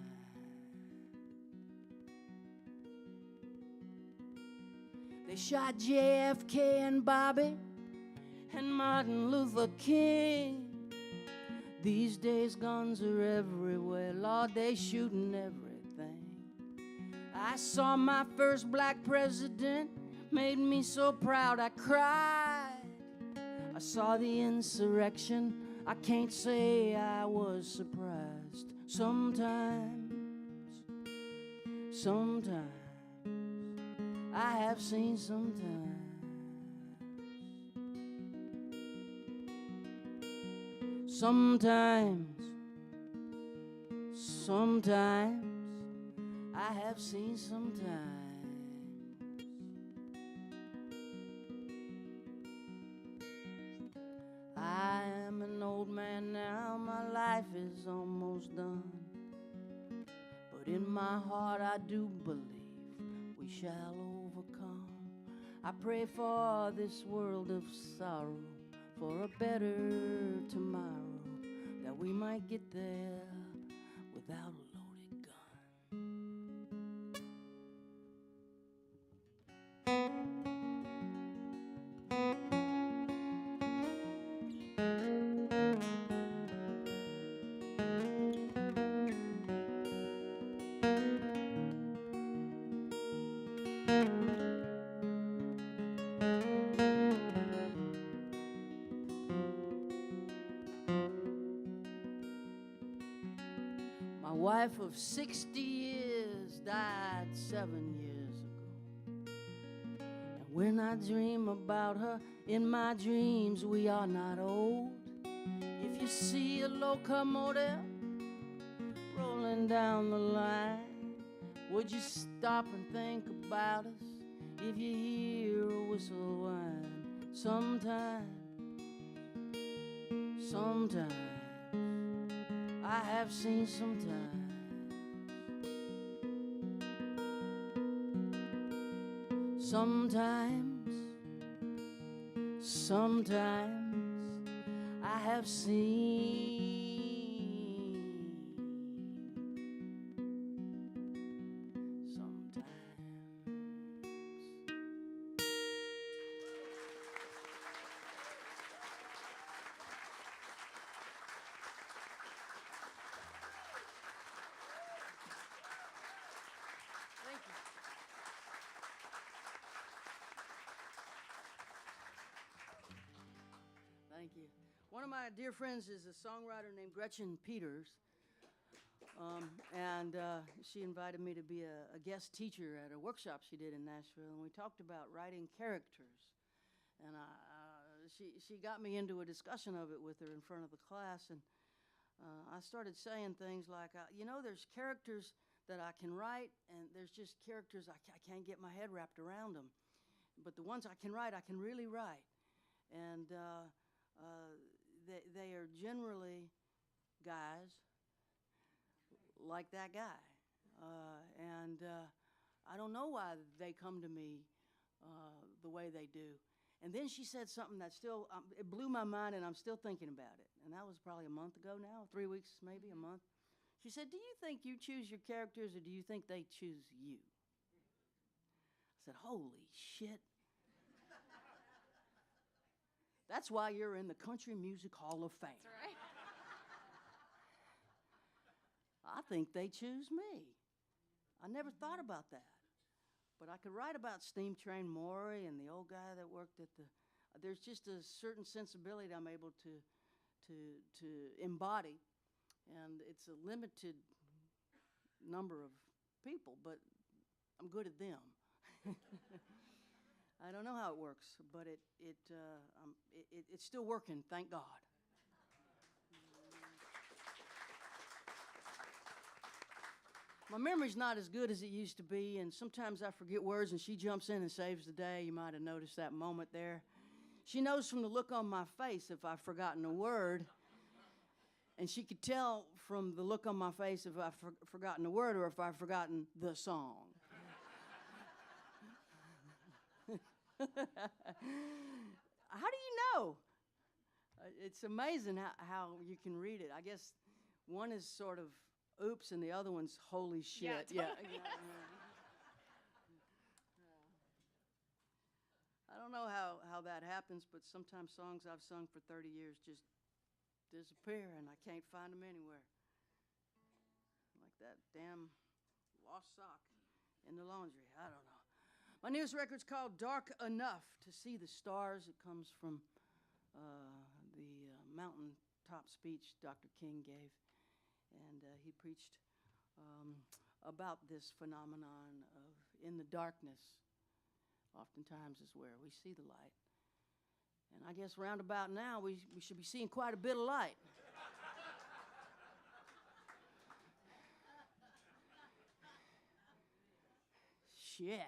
They shot JFK and Bobby and Martin Luther King. These days guns are everywhere, Lord, they shooting everything. I saw my first black president, made me so proud I cried. I saw the insurrection, I can't say I was surprised. Sometimes I have seen sometimes. Sometimes I have seen sometimes. I am an old man now, my life is almost done. But in my heart I do believe we shall overcome. I pray for this world of sorrow, for a better tomorrow, that we might get there without a loaded My wife of 60 years died 7 years ago. And when I dream about her, in my dreams we are not old. If you see a locomotive rolling down the line, would you stop and think about us? If you hear a whistle whine, sometimes I have seen sometimes. Sometimes I have seen sometimes. Thank you. Thank you. One of my dear friends is a songwriter named Gretchen Peters, and she invited me to be a guest teacher at a workshop she did in Nashville, and we talked about writing characters. And she got me into a discussion of it with her in front of the class, and I started saying things like, there's characters that I can write, and there's just characters I can't get my head wrapped around them. But the ones I can write, I can really write. And they are generally guys like that guy. And I don't know why they come to me the way they do. And then she said something that still, it blew my mind, and I'm still thinking about it. And that was probably a month ago now, 3 weeks, maybe a month. She said, do you think you choose your characters, or do you think they choose you? I said, holy shit. That's why you're in the Country Music Hall of Fame. That's right. I think they choose me. I never thought about that. But I could write about Steam Train Maury and the old guy that worked at the. There's just a certain sensibility I'm able to embody, and it's a limited number of people, but I'm good at them. I don't know how it works, but it's still working. Thank God. My memory's not as good as it used to be, and sometimes I forget words, and she jumps in and saves the day. You might have noticed that moment there. She knows from the look on my face if I've forgotten a word, and she could tell from the look on my face if I've forgotten a word or if I've forgotten the song. How do you know? It's amazing how you can read it. I guess one is sort of oops, and the other one's holy shit. Yeah, totally. I don't know how that happens, but sometimes songs I've sung for 30 years just disappear, and I can't find them anywhere. Like that damn lost sock in the laundry. I don't know. My newest record's called Dark Enough to See the Stars. It comes from the mountaintop speech Dr. King gave. And he preached about this phenomenon of in the darkness, oftentimes is where we see the light. And I guess roundabout now, we should be seeing quite a bit of light. Shit.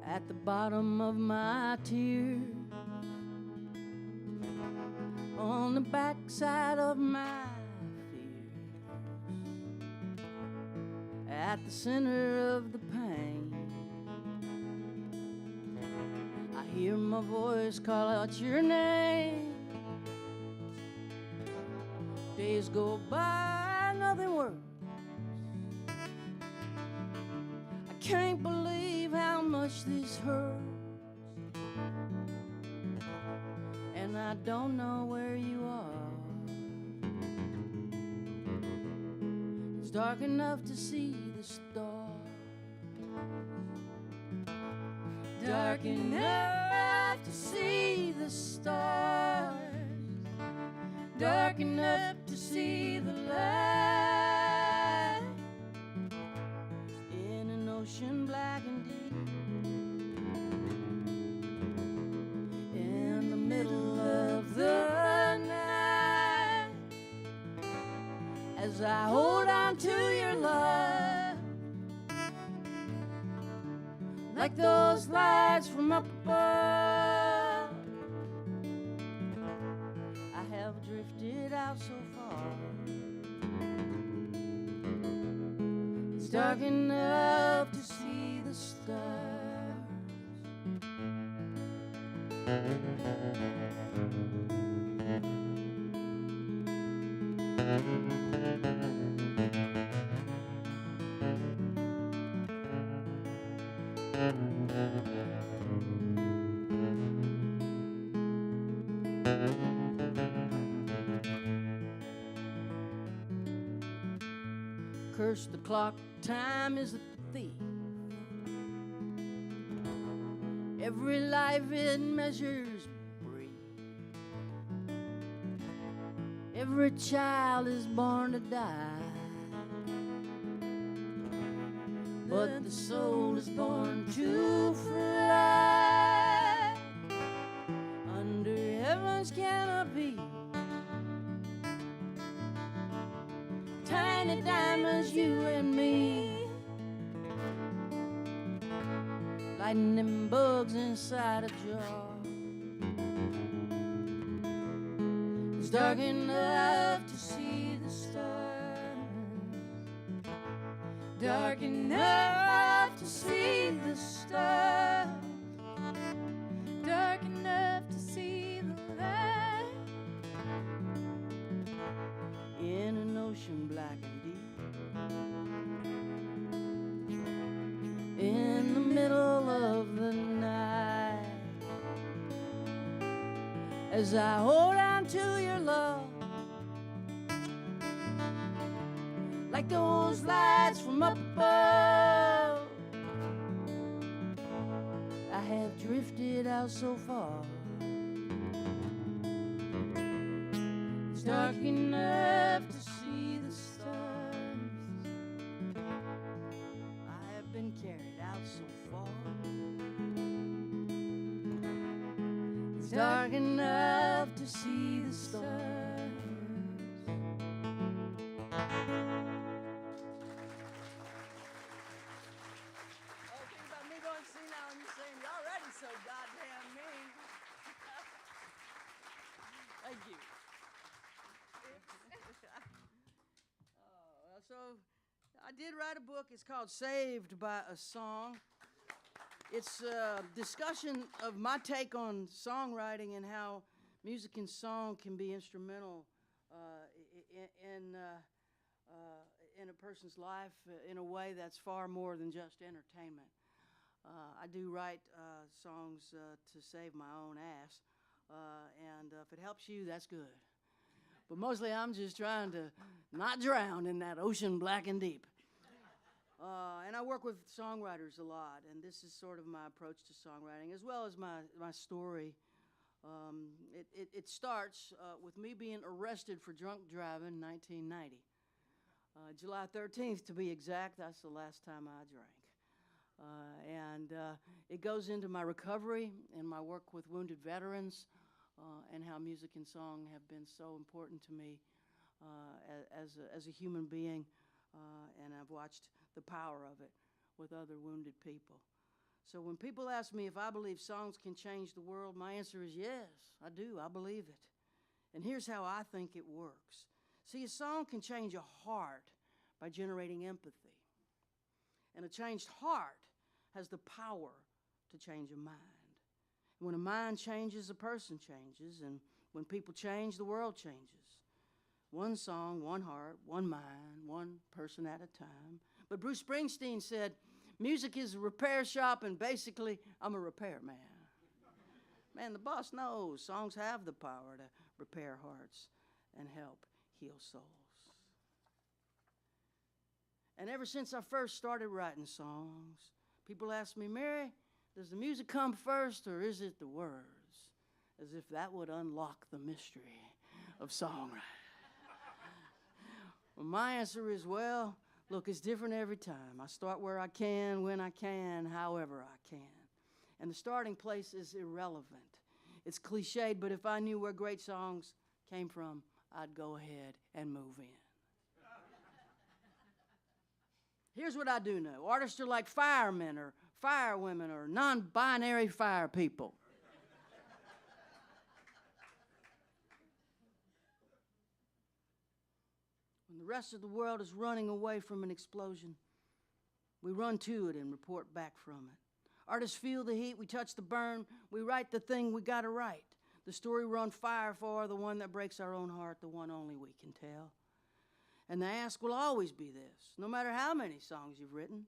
At the bottom of my tears, on the backside of my fears, at the center of the pain, I hear my voice call out your name. Days go by, nothing works. I can't believe how much this hurts, and I don't know where you are. It's dark enough to see the stars, dark enough to see the stars, dark enough to see the light in an ocean black and deep, in the middle of the night, as I hold on to your love, like those lights from up above. I have drifted out so far, it's dark enough to see the stars. Curse the clock, time is a thief. Every life it measures brief. Every child is born to die, but the soul is born to fly under heaven's canopy. tiny diamonds, you and me. Lightning bugs inside a jar. It's dark enough to see the stars. Dark enough to see the stars. Dark enough to see the light. In an ocean black and deep. In the middle of the night. As I hold on to your love. Like those lights from up above. I have drifted out so far. It's dark enough to see the stars. I have been carried out so far. It's dark enough to see the stars. So goddamn mean. Thank you. So I did write a book. It's called Saved by a Song. It's a discussion of my take on songwriting and how music and song can be instrumental in a person's life in a way that's far more than just entertainment. I do write songs to save my own ass, and if it helps you, that's good. But mostly I'm just trying to not drown in that ocean black and deep. And I work with songwriters a lot, and this is sort of my approach to songwriting, as well as my story. It starts with me being arrested for drunk driving in 1990. July 13th, to be exact, that's the last time I drank. And it goes into my recovery and my work with wounded veterans and how music and song have been so important to me as a human being, and I've watched the power of it with other wounded people. So when people ask me if I believe songs can change the world, my answer is yes, I do. I believe it. And here's how I think it works. See, a song can change a heart by generating empathy. And a changed heart has the power to change a mind. And when a mind changes, a person changes. And when people change, the world changes. One song, one heart, one mind, one person at a time. But Bruce Springsteen said, music is a repair shop, and basically, I'm a repairman. Man, the boss knows songs have the power to repair hearts and help heal souls. And ever since I first started writing songs, people ask me, Mary, does the music come first or is it the words? As if that would unlock the mystery of songwriting. Well, my answer is, well, look, it's different every time. I start where I can, when I can, however I can. And the starting place is irrelevant. It's cliched, but if I knew where great songs came from, I'd go ahead and move in. Here's what I do know. Artists are like firemen or firewomen or non-binary fire people. When the rest of the world is running away from an explosion, we run to it and report back from it. Artists feel the heat, we touch the burn, we write the thing we gotta write. The story we're on fire for, the one that breaks our own heart, the one only we can tell. And the ask will always be this, no matter how many songs you've written.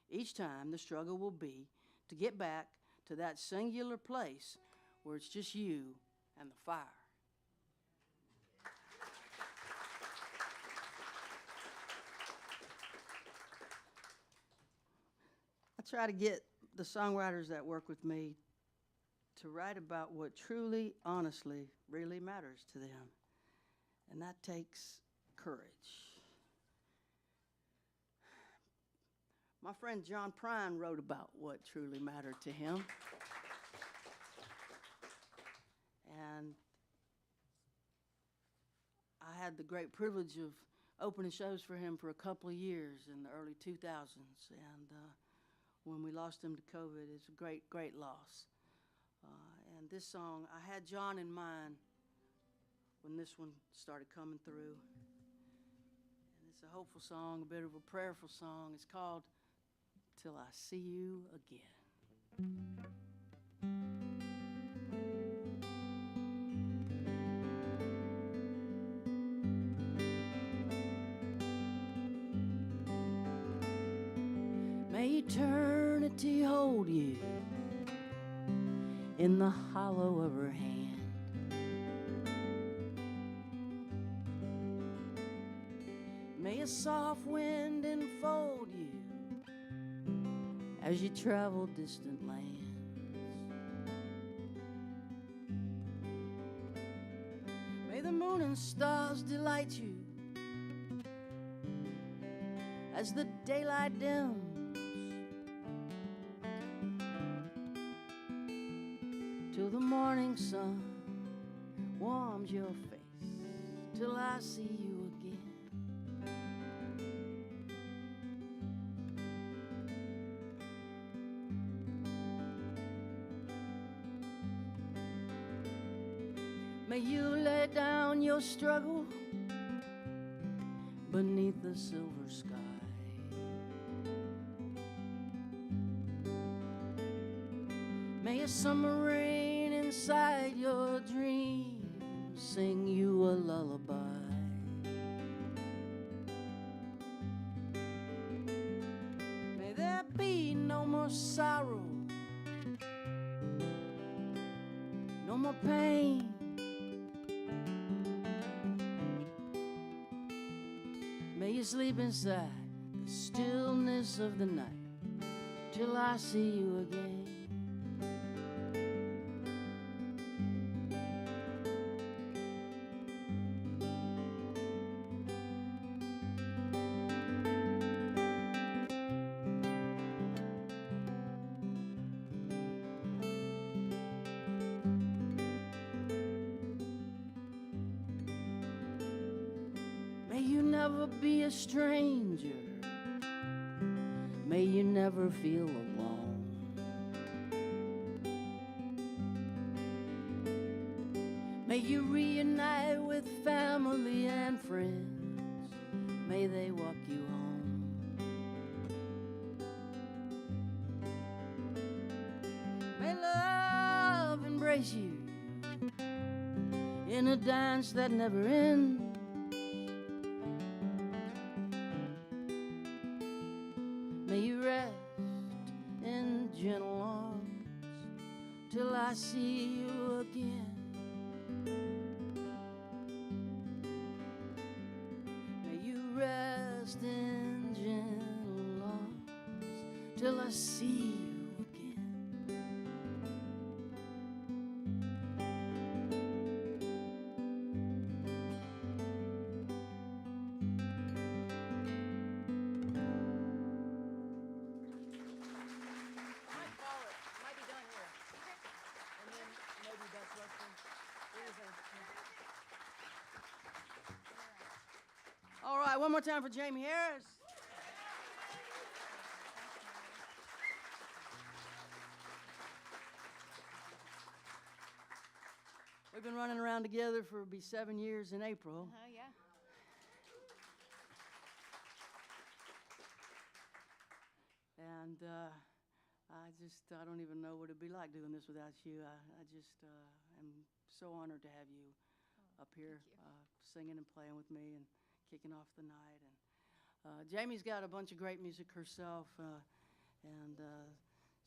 Each time the struggle will be to get back to that singular place where it's just you and the fire. I try to get the songwriters that work with me to write about what truly, honestly, really matters to them. And that takes courage. My friend John Prine wrote about what truly mattered to him. And I had the great privilege opening shows for him for a couple of years in the early 2000s. And when we lost him to COVID, it's a great, great loss. And this song, I had John in mind when this one started coming through. And it's a hopeful song, a bit of a prayerful song. It's called Till I See You Again. May eternity hold you in the hollow of her hand. May a soft wind enfold you as you travel distant lands. May the moon and stars delight you as the daylight dims. Till the morning sun warms your face, till I see you again. May you lay down your struggle beneath the silver sky. May a summer rain inside your dreams sing you a lullaby. May there be no more sorrow, no more pain. May you sleep inside the stillness of the night till I see you again. May you never be a stranger. May you never feel alone. May you reunite with family and friends. May they walk you home. May love embrace you in a dance that never ends. May you rest in gentle arms till I see you again. May you rest in gentle arms till I see you again. Might be done here. And then maybe that's what All right, one more time for Jaimee Harris. We've been running around together for be 7 years in April. Yeah. And I don't even know what it'd be like doing this without you. I just am so honored to have you up here singing and playing with me and kicking off the night. And Jaimee's got a bunch of great music herself, and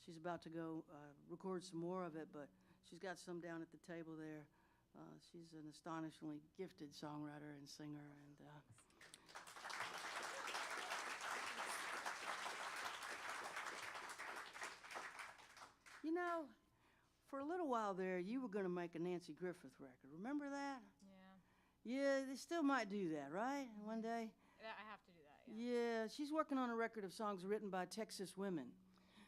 she's about to go record some more of it, but she's got some down at the table there. She's an astonishingly gifted songwriter and singer, and you know, for a little while there, you were going to make a Nancy Griffith record. Remember that? Yeah. Yeah, they still might do that, right? One day? I have to do that, yeah. Yeah, she's working on a record of songs written by Texas women.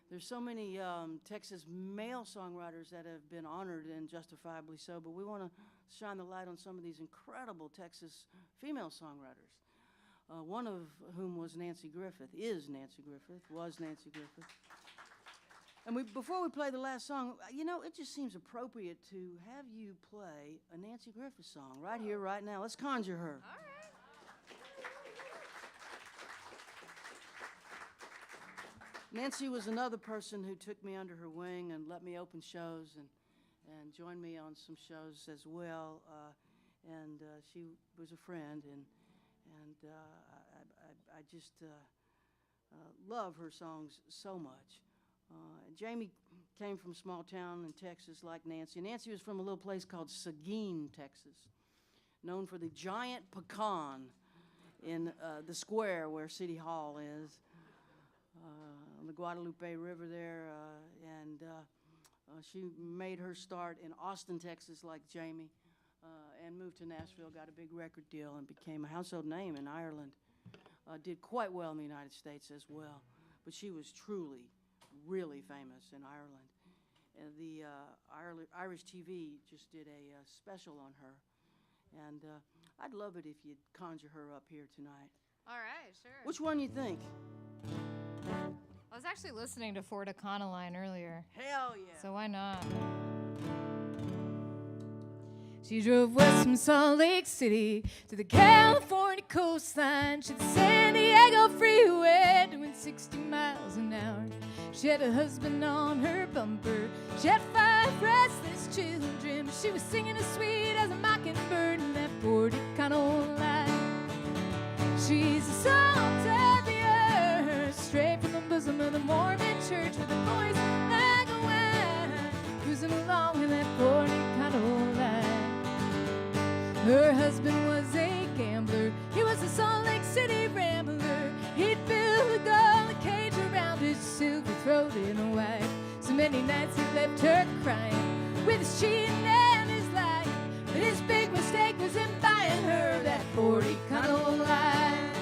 There's so many Texas male songwriters that have been honored, and justifiably so, but we want to shine the light on some of these incredible Texas female songwriters. one of whom was Nancy Griffith, was Nancy Griffith. And before we play the last song, you know, it just seems appropriate to have you play a Nancy Griffith song right here, right now. Let's conjure her. All right. Nancy was another person who took me under her wing and let me open shows and joined me on some shows as well. She was a friend, and I just love her songs so much. Jaimee came from a small town in Texas like Nancy. Nancy was from a little place called Seguin, Texas, known for the giant pecan in the square where City Hall is, on the Guadalupe River there. She made her start in Austin, Texas like Jaimee, and moved to Nashville, got a big record deal, and became a household name in Ireland. Did quite well in the United States as well. But she was truly, really famous in Ireland. And the Irish TV just did a special on her. And I'd love it if you'd conjure her up here tonight. All right, sure. Which one you think? I was actually listening to Fort Econoline earlier. Hell yeah. So why not? She drove west from Salt Lake City to the California coastline. She had the San Diego freeway doing 60 miles an hour. She had a husband on her bumper. She had 5 restless children. She was singing as sweet as a mockingbird in that Fort Econoline. She's the salt of the earth, straight from the bosom of the Mormon church, with the voice like a wine, cruising along in that Fort Econoline. Her husband was a gambler. He was a Salt Lake City rambler. He'd build a golden cage around his silver throated wife. So many nights he left her crying, with his cheating and his lying. But his big mistake was in buying her that Fort Econoline.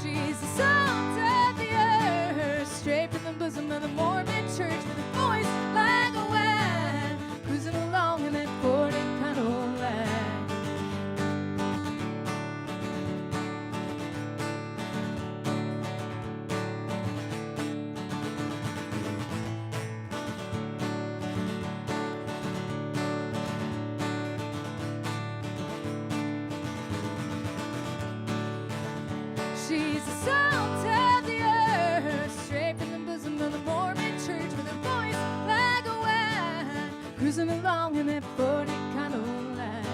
She's the salt of the earth, straight from the bosom of the Mormon church, with a voice like a wine, cruising along in that Fort Econoline. She's the salt of the earth, straight from the bosom of the Mormon church, with a voice like a wine, cruising along in that Fort Econoline.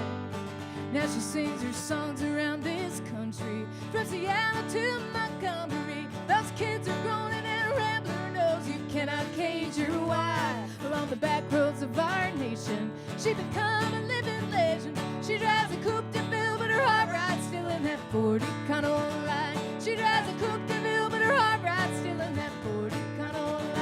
Now she sings her songs around this country, from Seattle to Montgomery. Those kids are grown and a rambler knows you cannot cage her wife. Along the back roads of our nation, she become a living legend. She drives a coupe de ville, but her heart rides still in that Fort Econoline. She drives a coupe de ville, but her heart rides still in that Fort Econoline.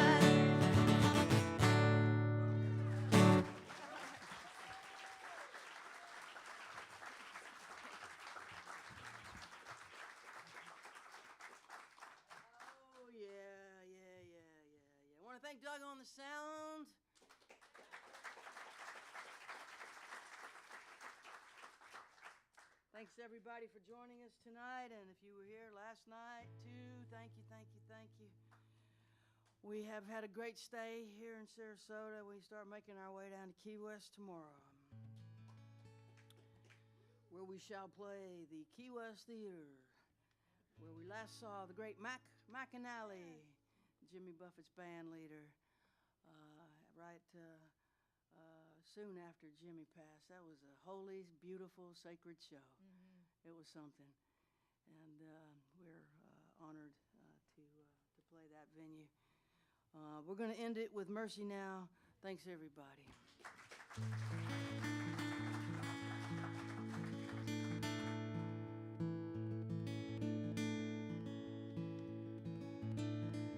Oh, yeah. I want to thank Doug on the sound. Thanks, everybody, for joining us tonight. And if you were here last night, too, thank you. We have had a great stay here in Sarasota. We start making our way down to Key West tomorrow, where we shall play the Key West Theater, where we last saw the great Mac McAnally, Jimmy Buffett's band leader, soon after Jimmy passed. That was a holy, beautiful, sacred show. Mm-hmm. It was something, and we're honored to play that venue. We're going to end it with Mercy now. Thanks, everybody.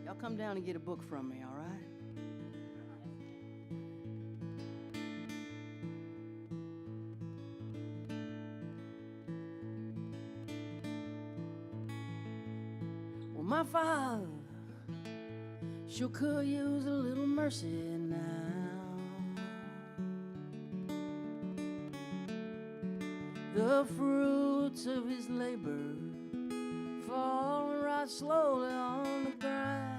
Y'all come down and get a book from me, all right? Well, my father sure could use a little mercy now. The fruits of his labor falling right slowly on the ground.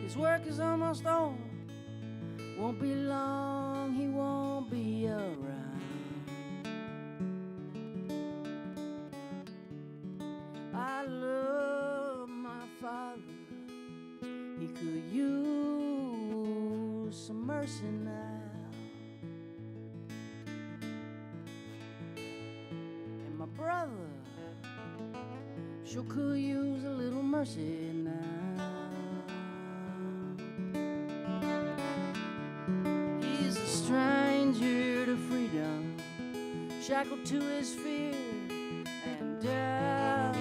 His work is almost over, won't be long, he won't be around. I love my father, he could use some mercy now. And my brother sure could use a little mercy now. He's a stranger to freedom, shackled to his fear and doubt.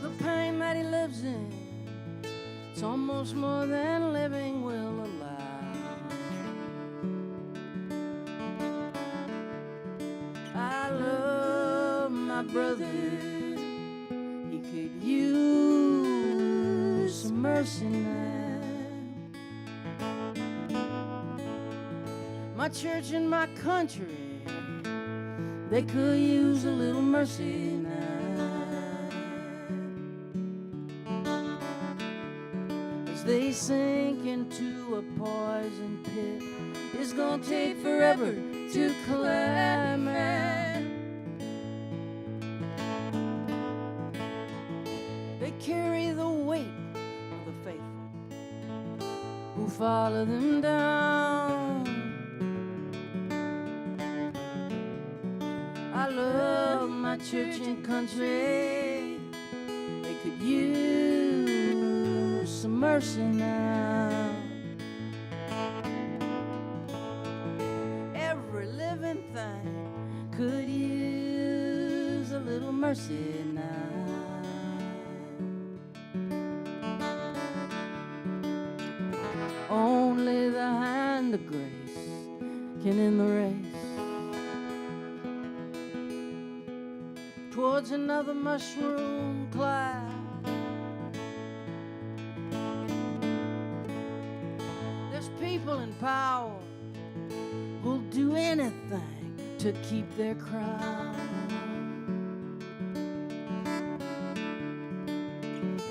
The pain that he lives in, it's almost more than living will allow. I love my brother, he could use some mercy now. My church and my country, they could use a little mercy now. As they sink into a poison pit, it's gonna take forever to climb out. They carry the weight of the faithful who follow them down. I love my church and country, they could use some mercy now. Every living thing could use a little mercy now. Only the hand of grace can end the race towards another mushroom cloud. There's people in power who'll do anything to keep their crown.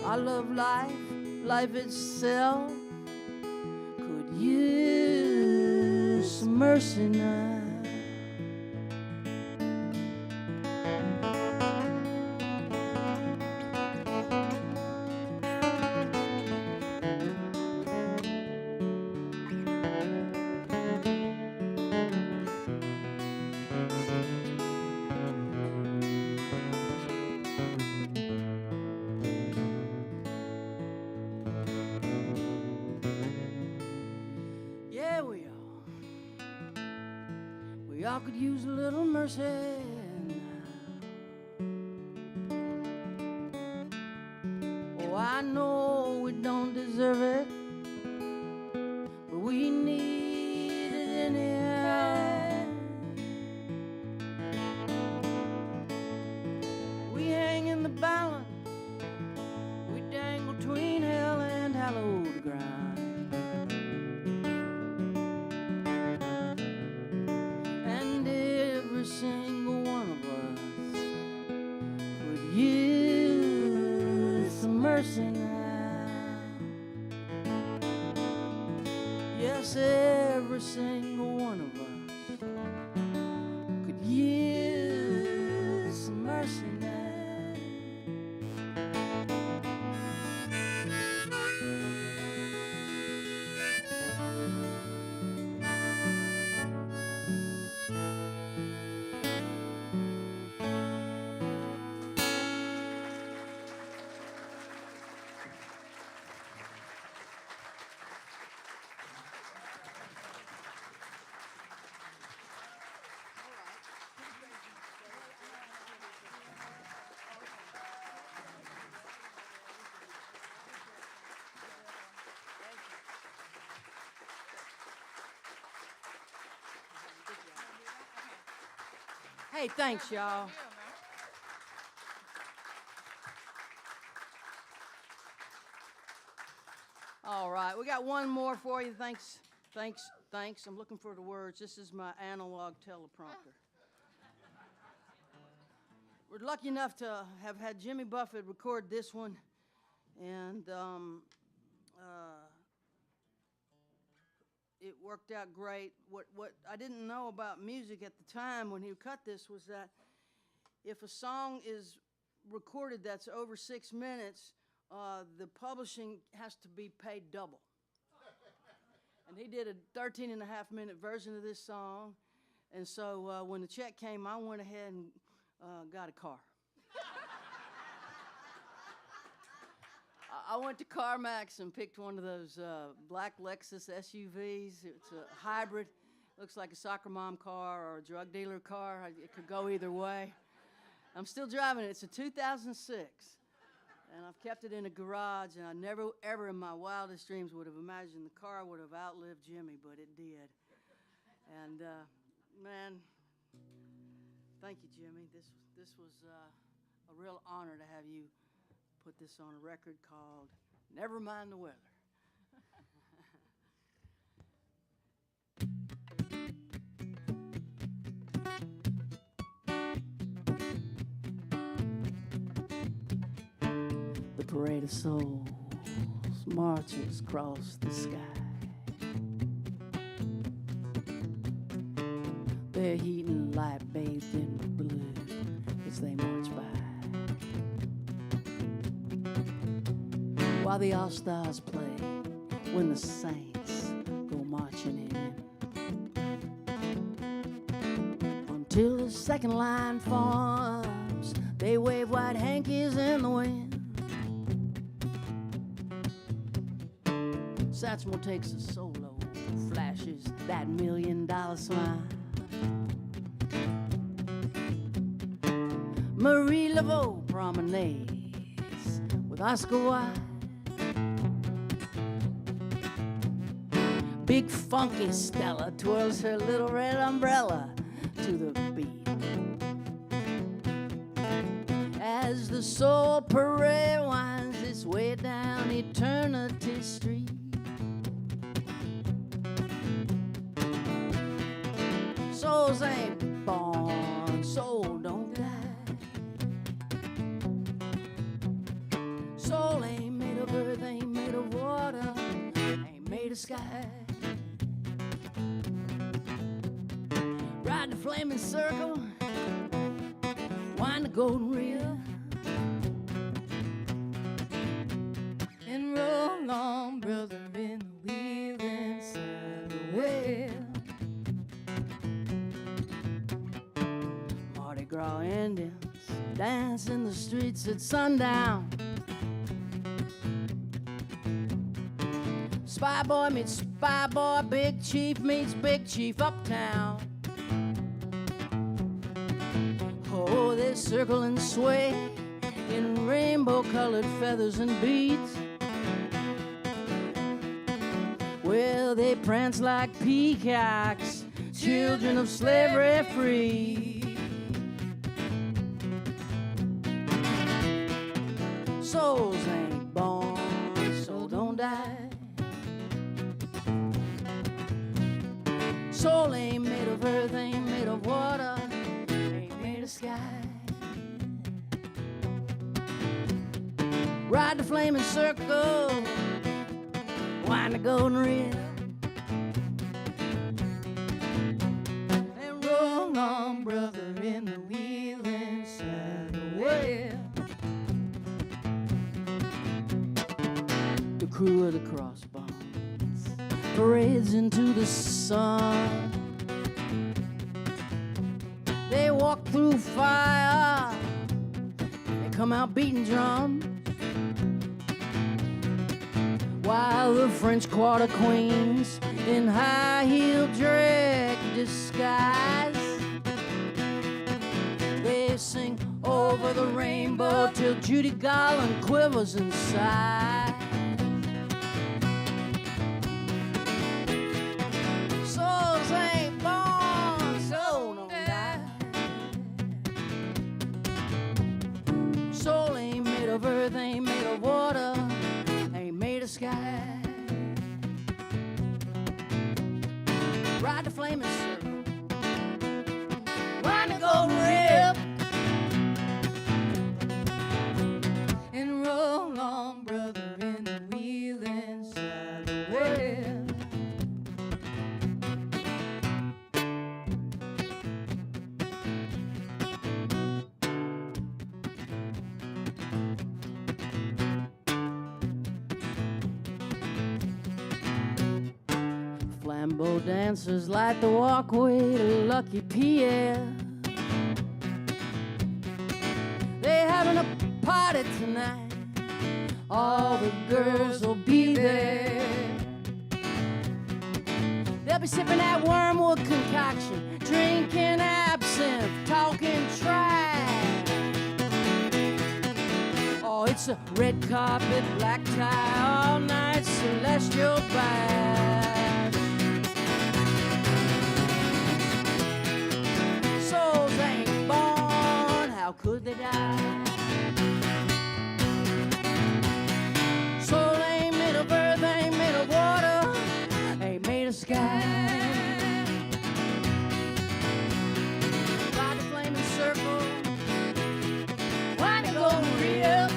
I love life, life itself could use some mercy now. We all could use a little mercy now. Oh, I know we don't deserve it, but we need it anyhow. We hang in the balance, we dangle between hell and hallowed ground. Every single one of us could use some mercy now. Yes, every single one of us could use some mercy now. Hey, thanks, y'all. All right, we got one more for you. Thanks Thanks. I'm looking for the words. This is my analog teleprompter. We're lucky enough to have had Jimmy Buffett record this one, and it worked out great. What I didn't know about music at the time when he cut this was that if a song is recorded that's over 6 minutes, the publishing has to be paid double. And he did a 13.5-minute version of this song. And so when the check came, I went ahead and got a car. I went to CarMax and picked one of those black Lexus SUVs. It's a hybrid. Looks like a soccer mom car or a drug dealer car. It could go either way. I'm still driving it. It's a 2006. And I've kept it in a garage, and I never, ever in my wildest dreams would have imagined the car would have outlived Jimmy, but it did. And, man, thank you, Jimmy. This was a real honor to have you put this on a record called Never Mind the Weather. The parade of souls marches across the sky. Their heat and light bathed in blue as they march by. While the all-stars play, when the saints go marching in. Until the second line forms, they wave white hankies in the wind. Satchmo takes a solo, flashes that $1 million smile. Marie Laveau promenades with Oscar Wilde. Big funky Stella twirls her little red umbrella to the beat. As the soul parade winds its way down Eternity Street. Souls ain't born, soul don't die. Soul ain't made of earth, ain't made of water, ain't made of sky. Ride the flaming circle, wind the golden reel, and roll on, brother, in the wheel inside the wheel. Mardi Gras Indians dance in the streets at sundown. Spy boy meets spy boy, big chief meets big chief uptown. Oh, they circle and sway in rainbow-colored feathers and beads. Well, they prance like peacocks, children of slavery free. Souls ain't born, so don't die. Soul ain't made of earth, ain't made of water, ain't made of sky. Ride the flaming circle, wind the golden reel, and roll on, brother, in the wheel inside the wheel. The crew of the crossbones parades into the sun. They walk through fire, they come out beating drums, while the French Quarter Queens in high-heeled drag disguise, they sing over the rainbow till Judy Garland quivers inside. Souls ain't born, so don't die. Soul ain't made of earth, ain't made of water, ain't made of sky. ride the flaming circle, wind the golden rib, and roll on, brother, in the wheel inside the well. Flambeau dancers light the walkway to Lucky Pierre. They having a party tonight, all the girls will be there. They'll be sipping that wormwood concoction, drinking absinthe, talking trash. Oh, it's a red carpet, black tie, all night celestial bash. Souls ain't born, how could they die? Soul ain't made of earth, ain't made of water, ain't made of sky. Ride the flaming circle, wind the golden rib,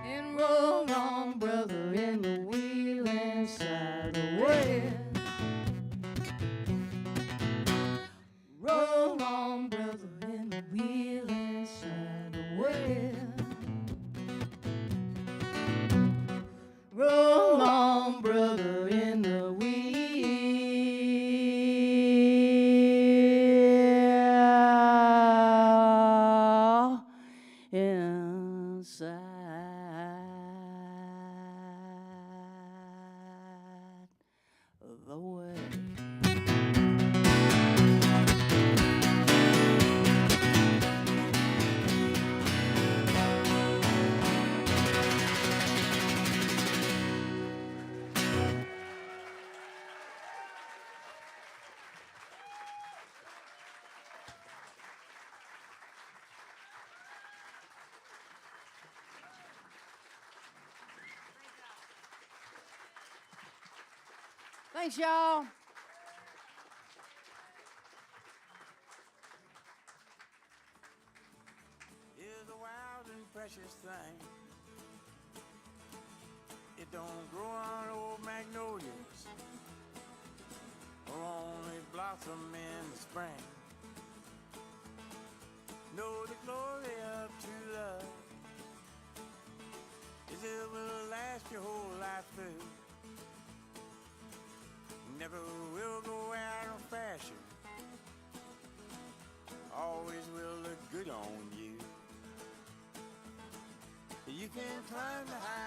And roll on, brother, in the wheel inside the well. Roll on, brother, in the wheel inside the well. Roll on, brother, in the wheel inside the way. Thanks, y'all. Is a wild and precious thing. It don't grow on old magnolias or only blossom in the spring. No, the glory of true love is it will last your whole life through. Never will go out of fashion, always will look good on you. You can climb the high